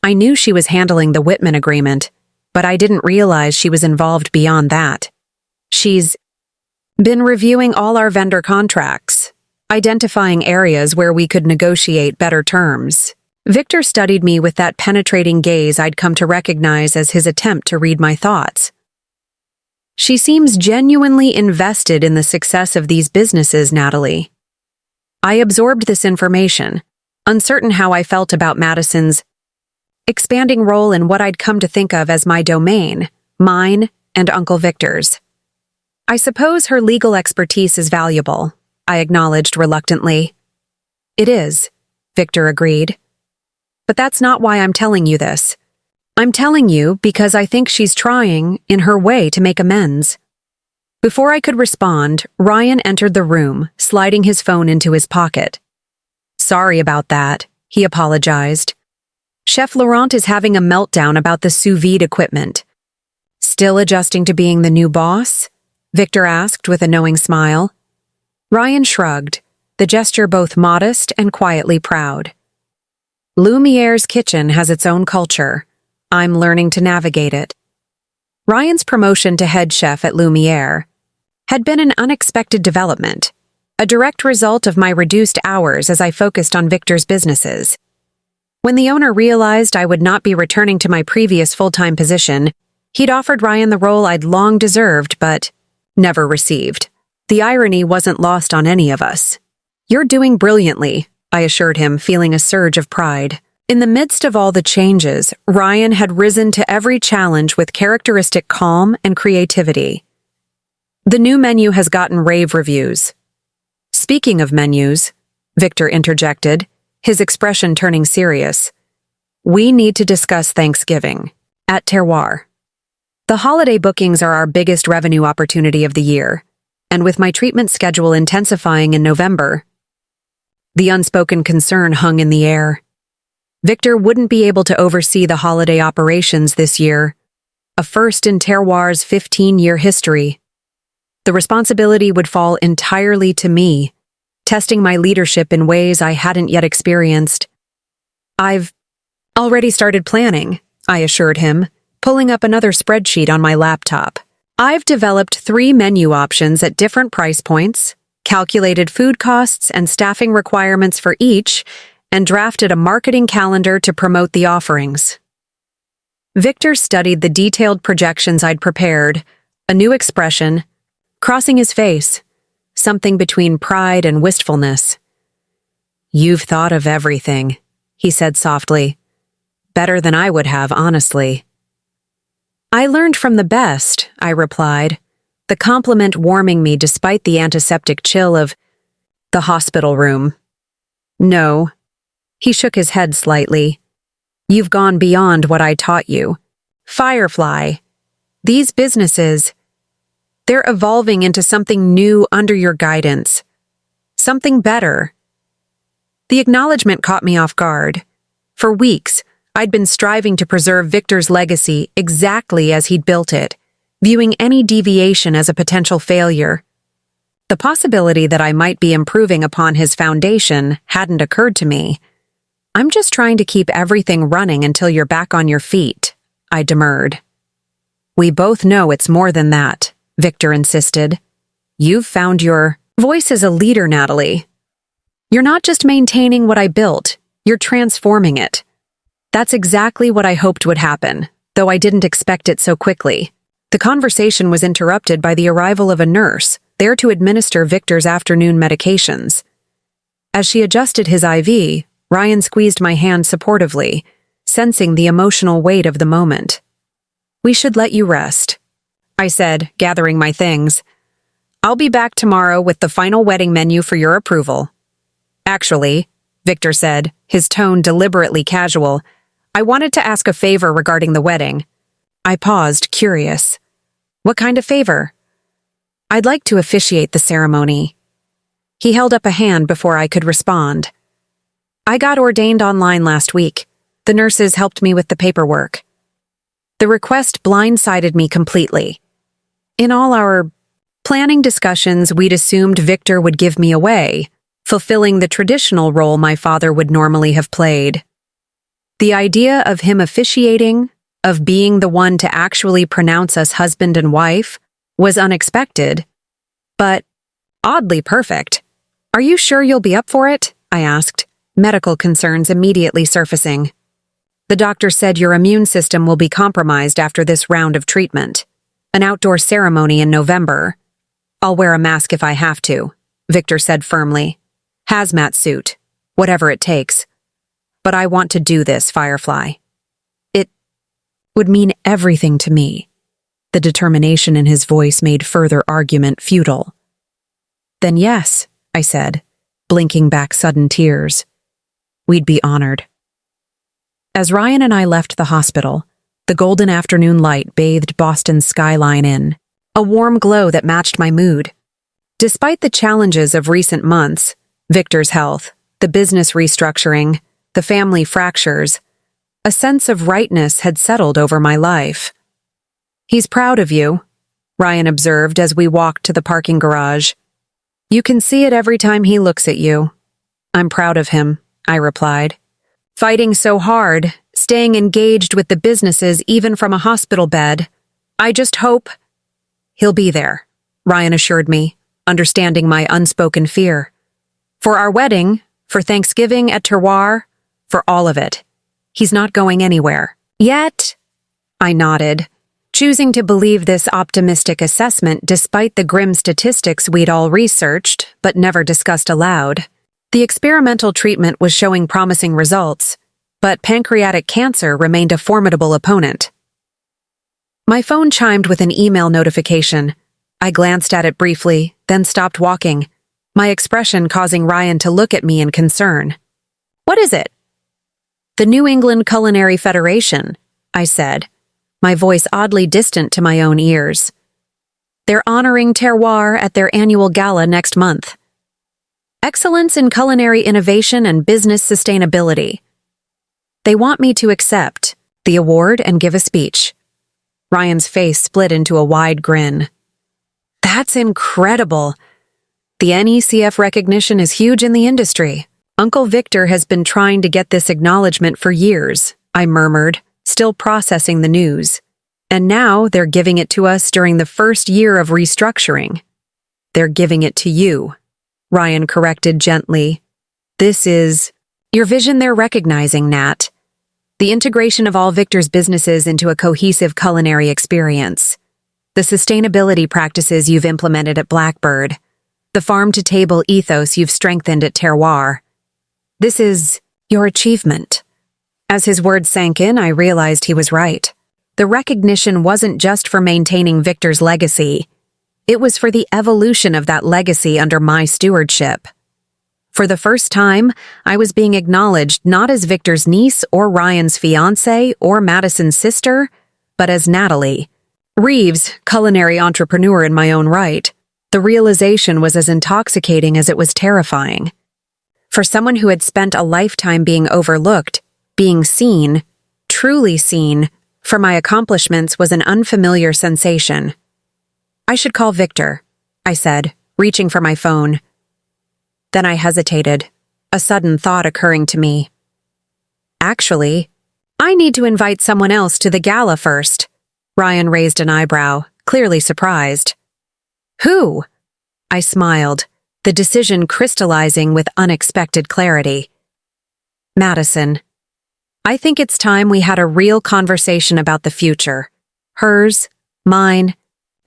I knew she was handling the Whitman agreement, but I didn't realize she was involved beyond that. "She's been reviewing all our vendor contracts, identifying areas where we could negotiate better terms." Victor studied me with that penetrating gaze I'd come to recognize as his attempt to read my thoughts. "She seems genuinely invested in the success of these businesses, Natalie." I absorbed this information, uncertain how I felt about Madison's expanding role in what I'd come to think of as my domain, mine and Uncle Victor's. "I suppose her legal expertise is valuable," I acknowledged reluctantly. "It is," Victor agreed. "But that's not why I'm telling you this. I'm telling you because I think she's trying, in her way, to make amends." Before I could respond, Ryan entered the room, sliding his phone into his pocket. "Sorry about that," he apologized. "Chef Laurent is having a meltdown about the sous vide equipment." "Still adjusting to being the new boss?" Victor asked with a knowing smile. Ryan shrugged, the gesture both modest and quietly proud. "Lumiere's kitchen has its own culture. I'm learning to navigate it." Ryan's promotion to head chef at Lumiere had been an unexpected development, a direct result of my reduced hours as I focused on Victor's businesses. When the owner realized I would not be returning to my previous full-time position, he'd offered Ryan the role I'd long deserved but never received. The irony wasn't lost on any of us. "You're doing brilliantly," I assured him, feeling a surge of pride. In the midst of all the changes, Ryan had risen to every challenge with characteristic calm and creativity. "The new menu has gotten rave reviews." "Speaking of menus," Victor interjected, his expression turning serious, "we need to discuss Thanksgiving at Terroir. The holiday bookings are our biggest revenue opportunity of the year, and with my treatment schedule intensifying in November." The unspoken concern hung in the air. Victor wouldn't be able to oversee the holiday operations this year, a first in Terroir's 15-year history. The responsibility would fall entirely to me, testing my leadership in ways I hadn't yet experienced. "I've already started planning," I assured him, pulling up another spreadsheet on my laptop. "I've developed 3 menu options at different price points, calculated food costs and staffing requirements for each, and drafted a marketing calendar to promote the offerings." Victor studied the detailed projections I'd prepared, a new expression, crossing his face, something between pride and wistfulness. "You've thought of everything," he said softly. "Better than I would have, honestly." "I learned from the best," I replied, the compliment warming me despite the antiseptic chill of the hospital room. "No." He shook his head slightly. "You've gone beyond what I taught you. Firefly, these businesses, they're evolving into something new under your guidance. Something better." The acknowledgement caught me off guard. For weeks, I'd been striving to preserve Victor's legacy exactly as he'd built it, viewing any deviation as a potential failure. The possibility that I might be improving upon his foundation hadn't occurred to me. "I'm just trying to keep everything running until you're back on your feet," I demurred. "We both know it's more than that," Victor insisted. "You've found your voice as a leader, Natalie. You're not just maintaining what I built, you're transforming it." That's exactly what I hoped would happen, though I didn't expect it so quickly. The conversation was interrupted by the arrival of a nurse, there to administer Victor's afternoon medications. As she adjusted his IV, Ryan squeezed my hand supportively, sensing the emotional weight of the moment. "We should let you rest," I said, gathering my things. "I'll be back tomorrow with the final wedding menu for your approval." "Actually," Victor said, his tone deliberately casual, "I wanted to ask a favor regarding the wedding." I paused, curious. "What kind of favor?" "I'd like to officiate the ceremony." He held up a hand before I could respond. "I got ordained online last week. The nurses helped me with the paperwork." The request blindsided me completely. In all our planning discussions, we'd assumed Victor would give me away, fulfilling the traditional role my father would normally have played. The idea of him officiating, of being the one to actually pronounce us husband and wife, was unexpected, but oddly perfect. "Are you sure you'll be up for it?" I asked, medical concerns immediately surfacing. "The doctor said your immune system will be compromised after this round of treatment. An outdoor ceremony in November. I'll wear a mask if I have to," Victor said firmly. "Hazmat suit, whatever it takes. But I want to do this, Firefly. It would mean everything to me." The determination in his voice made further argument futile. "Then yes," I said, blinking back sudden tears. "We'd be honored." As Ryan and I left the hospital, the golden afternoon light bathed Boston's skyline in a warm glow that matched my mood. Despite the challenges of recent months, Victor's health, the business restructuring, the family fractures, a sense of rightness had settled over my life. "He's proud of you," Ryan observed as we walked to the parking garage. "You can see it every time he looks at you." "I'm proud of him," I replied. "Fighting so hard, staying engaged with the businesses even from a hospital bed. I just hope—" "He'll be there," Ryan assured me, understanding my unspoken fear. "For our wedding, for Thanksgiving at Terroir, for all of it. He's not going anywhere." "Yet," I nodded. choosing to believe this optimistic assessment despite the grim statistics we'd all researched but never discussed aloud. The experimental treatment was showing promising results, but pancreatic cancer remained a formidable opponent. My phone chimed with an email notification. I glanced at it briefly, then stopped walking, my expression causing Ryan to look at me in concern. "What is it?" "The New England Culinary Federation," I said, my voice oddly distant to my own ears. "They're honoring terroir at their annual gala next month. Excellence in culinary innovation and business sustainability. They want me to accept the award and give a speech." Ryan's face split into a wide grin. "That's incredible. The NECF recognition is huge in the industry. Uncle Victor has been trying to get this acknowledgement for years," I murmured, still processing the news. "And now they're giving it to us during the first year of restructuring." "They're giving it to you," Ryan corrected gently. "This is your vision they're recognizing, Nat. The integration of all Victor's businesses into a cohesive culinary experience. The sustainability practices you've implemented at Blackbird. The farm-to-table ethos you've strengthened at Terroir. This is your achievement." As his words sank in, I realized he was right. The recognition wasn't just for maintaining Victor's legacy. It was for the evolution of that legacy under my stewardship. For the first time, I was being acknowledged not as Victor's niece or Ryan's fiancée or Madison's sister, but as Natalie Reeves, culinary entrepreneur in my own right. The realization was as intoxicating as it was terrifying. For someone who had spent a lifetime being overlooked, being seen, truly seen, for my accomplishments was an unfamiliar sensation. "I should call Victor," I said, reaching for my phone. Then I hesitated, a sudden thought occurring to me. "Actually, I need to invite someone else to the gala first." Ryan raised an eyebrow, clearly surprised. "Who?" I smiled, the decision crystallizing with unexpected clarity. "Madison. I think it's time we had a real conversation about the future. Hers, mine,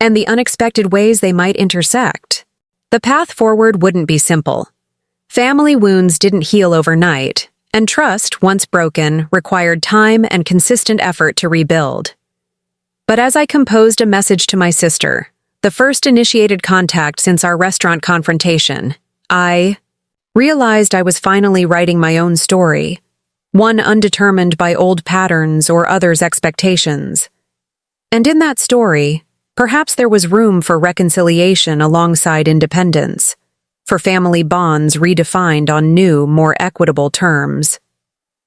and the unexpected ways they might intersect. The path forward wouldn't be simple. Family wounds didn't heal overnight, and trust, once broken, required time and consistent effort to rebuild. But as I composed a message to my sister, the first initiated contact since our restaurant confrontation, I realized I was finally writing my own story, one undetermined by old patterns or others' expectations. And in that story, perhaps there was room for reconciliation alongside independence, for family bonds redefined on new, more equitable terms.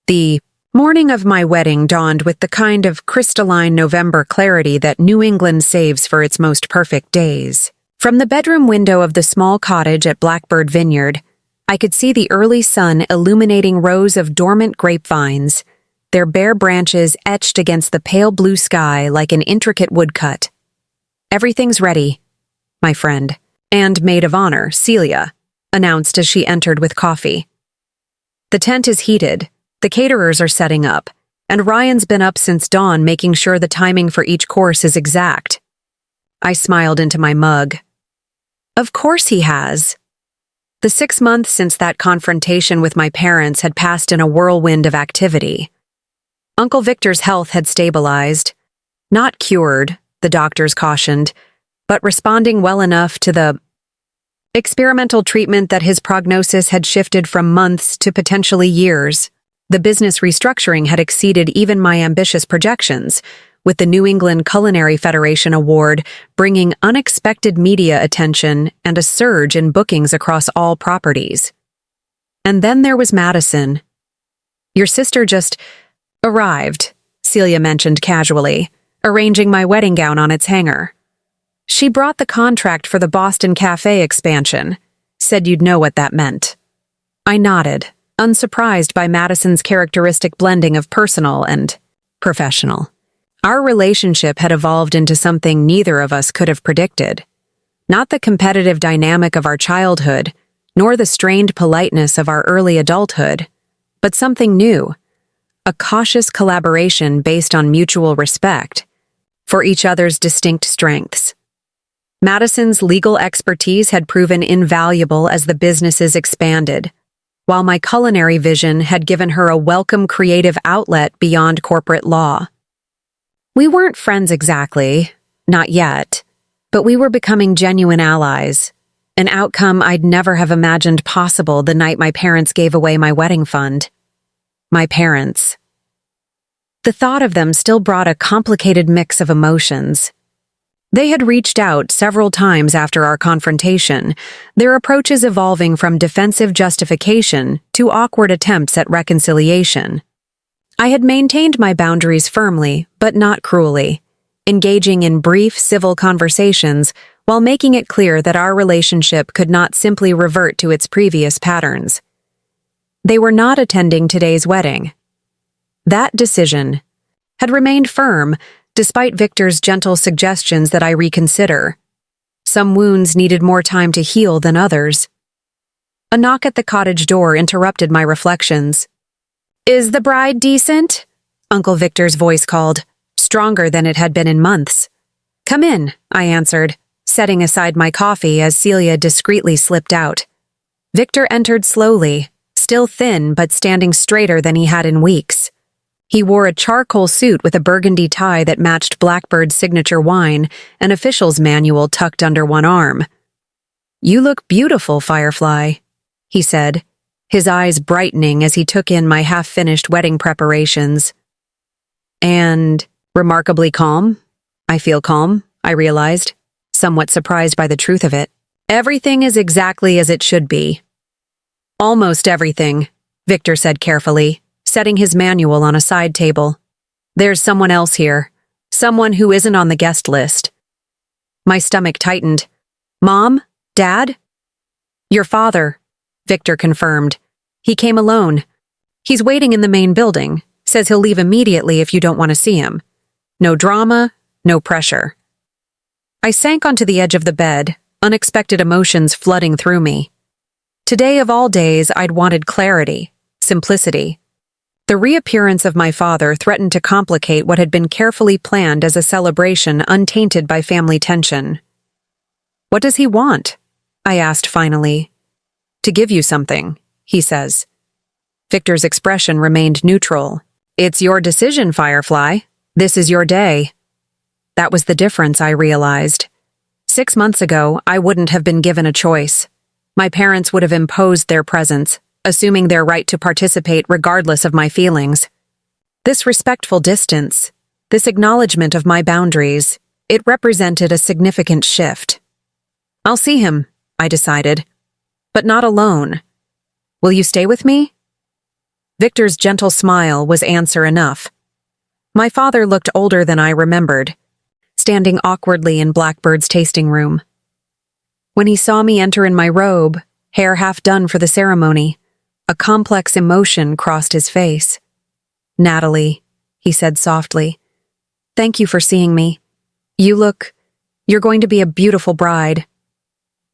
The morning of my wedding dawned with the kind of crystalline November clarity that New England saves for its most perfect days. From the bedroom window of the small cottage at Blackbird Vineyard, I could see the early sun illuminating rows of dormant grapevines, their bare branches etched against the pale blue sky like an intricate woodcut. "Everything's ready," my friend, and maid of honor, Celia, announced as she entered with coffee. "The tent is heated, the caterers are setting up, and Ryan's been up since dawn making sure the timing for each course is exact." I smiled into my mug. Of course he has. The 6 months since that confrontation with my parents had passed in a whirlwind of activity. Uncle Victor's health had stabilized. Not cured, the doctors cautioned, but responding well enough to the experimental treatment that his prognosis had shifted from months to potentially years. The business restructuring had exceeded even my ambitious projections, with the New England Culinary Federation Award bringing unexpected media attention and a surge in bookings across all properties. And then there was Madison. "Your sister just arrived," Celia mentioned casually, arranging my wedding gown on its hanger. "She brought the contract for the Boston Cafe expansion, said you'd know what that meant." I nodded, unsurprised by Madison's characteristic blending of personal and professional. Our relationship had evolved into something neither of us could have predicted. Not the competitive dynamic of our childhood, nor the strained politeness of our early adulthood, but something new, a cautious collaboration based on mutual respect. for each other's distinct strengths. Madison's legal expertise had proven invaluable as the businesses expanded, while my culinary vision had given her a welcome creative outlet beyond corporate law. We weren't friends exactly, not yet, but we were becoming genuine allies, an outcome I'd never have imagined possible the night my parents gave away my wedding fund. My parents. The thought of them still brought a complicated mix of emotions. They had reached out several times after our confrontation, their approaches evolving from defensive justification to awkward attempts at reconciliation. I had maintained my boundaries firmly, but not cruelly, engaging in brief civil conversations while making it clear that our relationship could not simply revert to its previous patterns. They were not attending today's wedding. That decision had remained firm despite Victor's gentle suggestions that I reconsider. Some wounds needed more time to heal than others. A knock at the cottage door interrupted my reflections. "Is the bride decent?" Uncle Victor's voice called, stronger than it had been in months. "Come in," I answered, setting aside my coffee as Celia discreetly slipped out. Victor entered slowly, still thin but standing straighter than he had in weeks. He wore a charcoal suit with a burgundy tie that matched Blackbird's signature wine, an official's manual tucked under one arm. "You look beautiful, Firefly," he said, his eyes brightening as he took in my half-finished wedding preparations. "And remarkably calm." I feel calm, I realized, somewhat surprised by the truth of it. "Everything is exactly as it should be." "Almost everything," Victor said carefully, setting his manual on a side table. "There's someone else here, someone who isn't on the guest list." My stomach tightened. "Mom? Dad?" "Your father," Victor confirmed. "He came alone. He's waiting in the main building, says he'll leave immediately if you don't want to see him. No drama, no pressure." I sank onto the edge of the bed, unexpected emotions flooding through me. Today of all days, I'd wanted clarity, simplicity. The reappearance of my father threatened to complicate what had been carefully planned as a celebration untainted by family tension. "What does he want?" I asked finally. "To give you something," he says. Victor's expression remained neutral. "It's your decision, Firefly. This is your day." That was the difference, I realized. 6 months ago, I wouldn't have been given a choice. My parents would have imposed their presence, assuming their right to participate regardless of my feelings. This respectful distance, this acknowledgement of my boundaries, it represented a significant shift. "I'll see him," I decided. "But not alone. Will you stay with me?" Victor's gentle smile was answer enough. My father looked older than I remembered, standing awkwardly in Blackbird's tasting room. When he saw me enter in my robe, hair half done for the ceremony, a complex emotion crossed his face. "Natalie," he said softly, "thank you for seeing me. You're going to be a beautiful bride."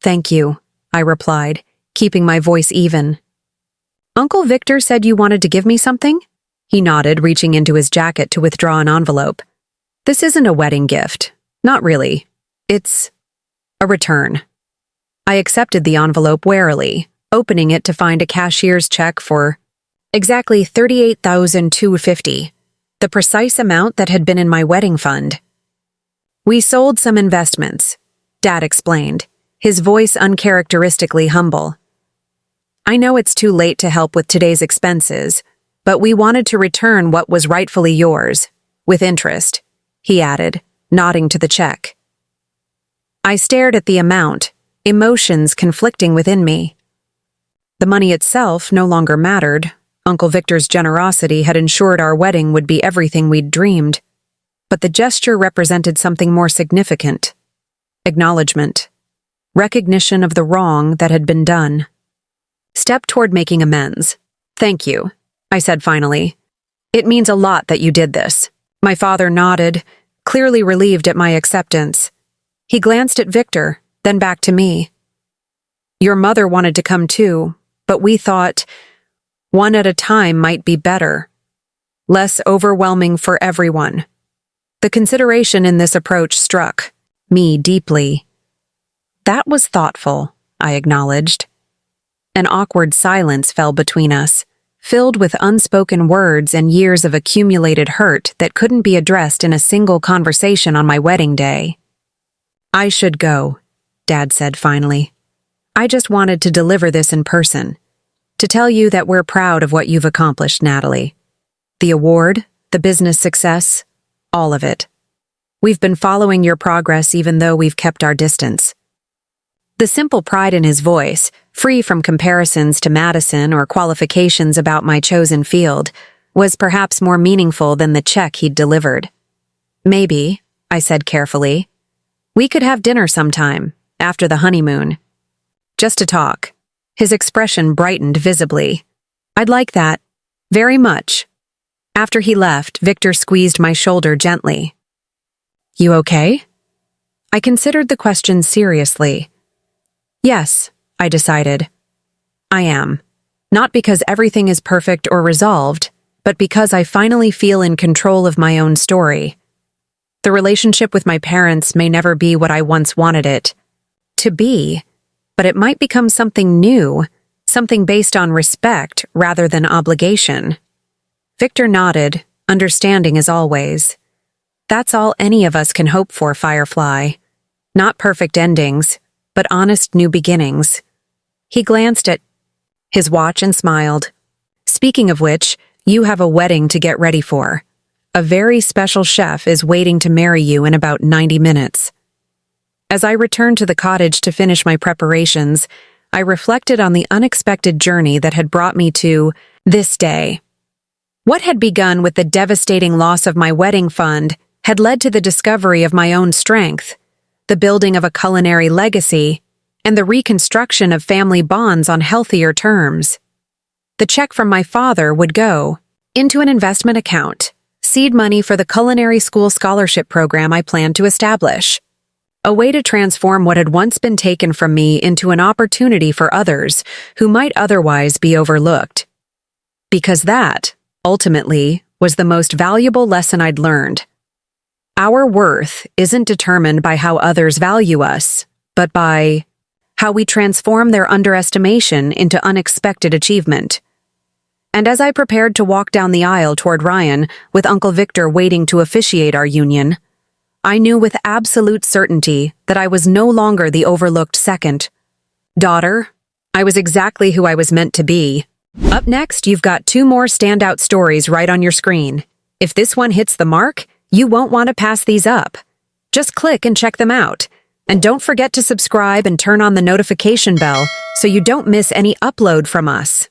"Thank you," I replied, keeping my voice even. "Uncle Victor said you wanted to give me something?" He nodded, reaching into his jacket to withdraw an envelope. "This isn't a wedding gift. Not really. It's a return." I accepted the envelope warily, opening it to find a cashier's check for exactly $38,250, the precise amount that had been in my wedding fund. "We sold some investments," Dad explained, his voice uncharacteristically humble. "I know it's too late to help with today's expenses, but we wanted to return what was rightfully yours, with interest," he added, nodding to the check. I stared at the amount, emotions conflicting within me. The money itself no longer mattered. Uncle Victor's generosity had ensured our wedding would be everything we'd dreamed. But the gesture represented something more significant. Acknowledgement. Recognition of the wrong that had been done. Step toward making amends. "Thank you," I said finally. "It means a lot that you did this." My father nodded, clearly relieved at my acceptance. He glanced at Victor, then back to me. "Your mother wanted to come too, but we thought one at a time might be better. Less overwhelming for everyone." The consideration in this approach struck me deeply. That was thoughtful, I acknowledged. An awkward silence fell between us, filled with unspoken words and years of accumulated hurt that couldn't be addressed in a single conversation on my wedding day. I should go, Dad said finally. I just wanted to deliver this in person, to tell you that we're proud of what you've accomplished, Natalie. The award, the business success, all of it. We've been following your progress even though we've kept our distance. The simple pride in his voice, free from comparisons to Madison or qualifications about my chosen field, was perhaps more meaningful than the check he'd delivered. Maybe, I said carefully, we could have dinner sometime, after the honeymoon. Just to talk. His expression brightened visibly. I'd like that. Very much. After he left, Victor squeezed my shoulder gently. You okay? I considered the question seriously. Yes, I decided. I am. Not because everything is perfect or resolved, but because I finally feel in control of my own story. The relationship with my parents may never be what I once wanted it to be, but it might become something new, something based on respect rather than obligation. Victor nodded, understanding as always. That's all any of us can hope for, Firefly. Not perfect endings, but honest new beginnings. He glanced at his watch and smiled. Speaking of which, you have a wedding to get ready for. A very special chef is waiting to marry you in about 90 minutes. As I returned to the cottage to finish my preparations, I reflected on the unexpected journey that had brought me to this day. What had begun with the devastating loss of my wedding fund had led to the discovery of my own strength, the building of a culinary legacy, and the reconstruction of family bonds on healthier terms. The check from my father would go into an investment account, seed money for the culinary school scholarship program I planned to establish, a way to transform what had once been taken from me into an opportunity for others who might otherwise be overlooked. Because that, ultimately, was the most valuable lesson I'd learned. Our worth isn't determined by how others value us, but by how we transform their underestimation into unexpected achievement. And as I prepared to walk down the aisle toward Ryan, with Uncle Victor waiting to officiate our union, I knew with absolute certainty that I was no longer the overlooked second daughter. I was exactly who I was meant to be. Up next, you've got 2 more standout stories right on your screen. If this one hits the mark, you won't want to pass these up. Just click and check them out. And don't forget to subscribe and turn on the notification bell so you don't miss any upload from us.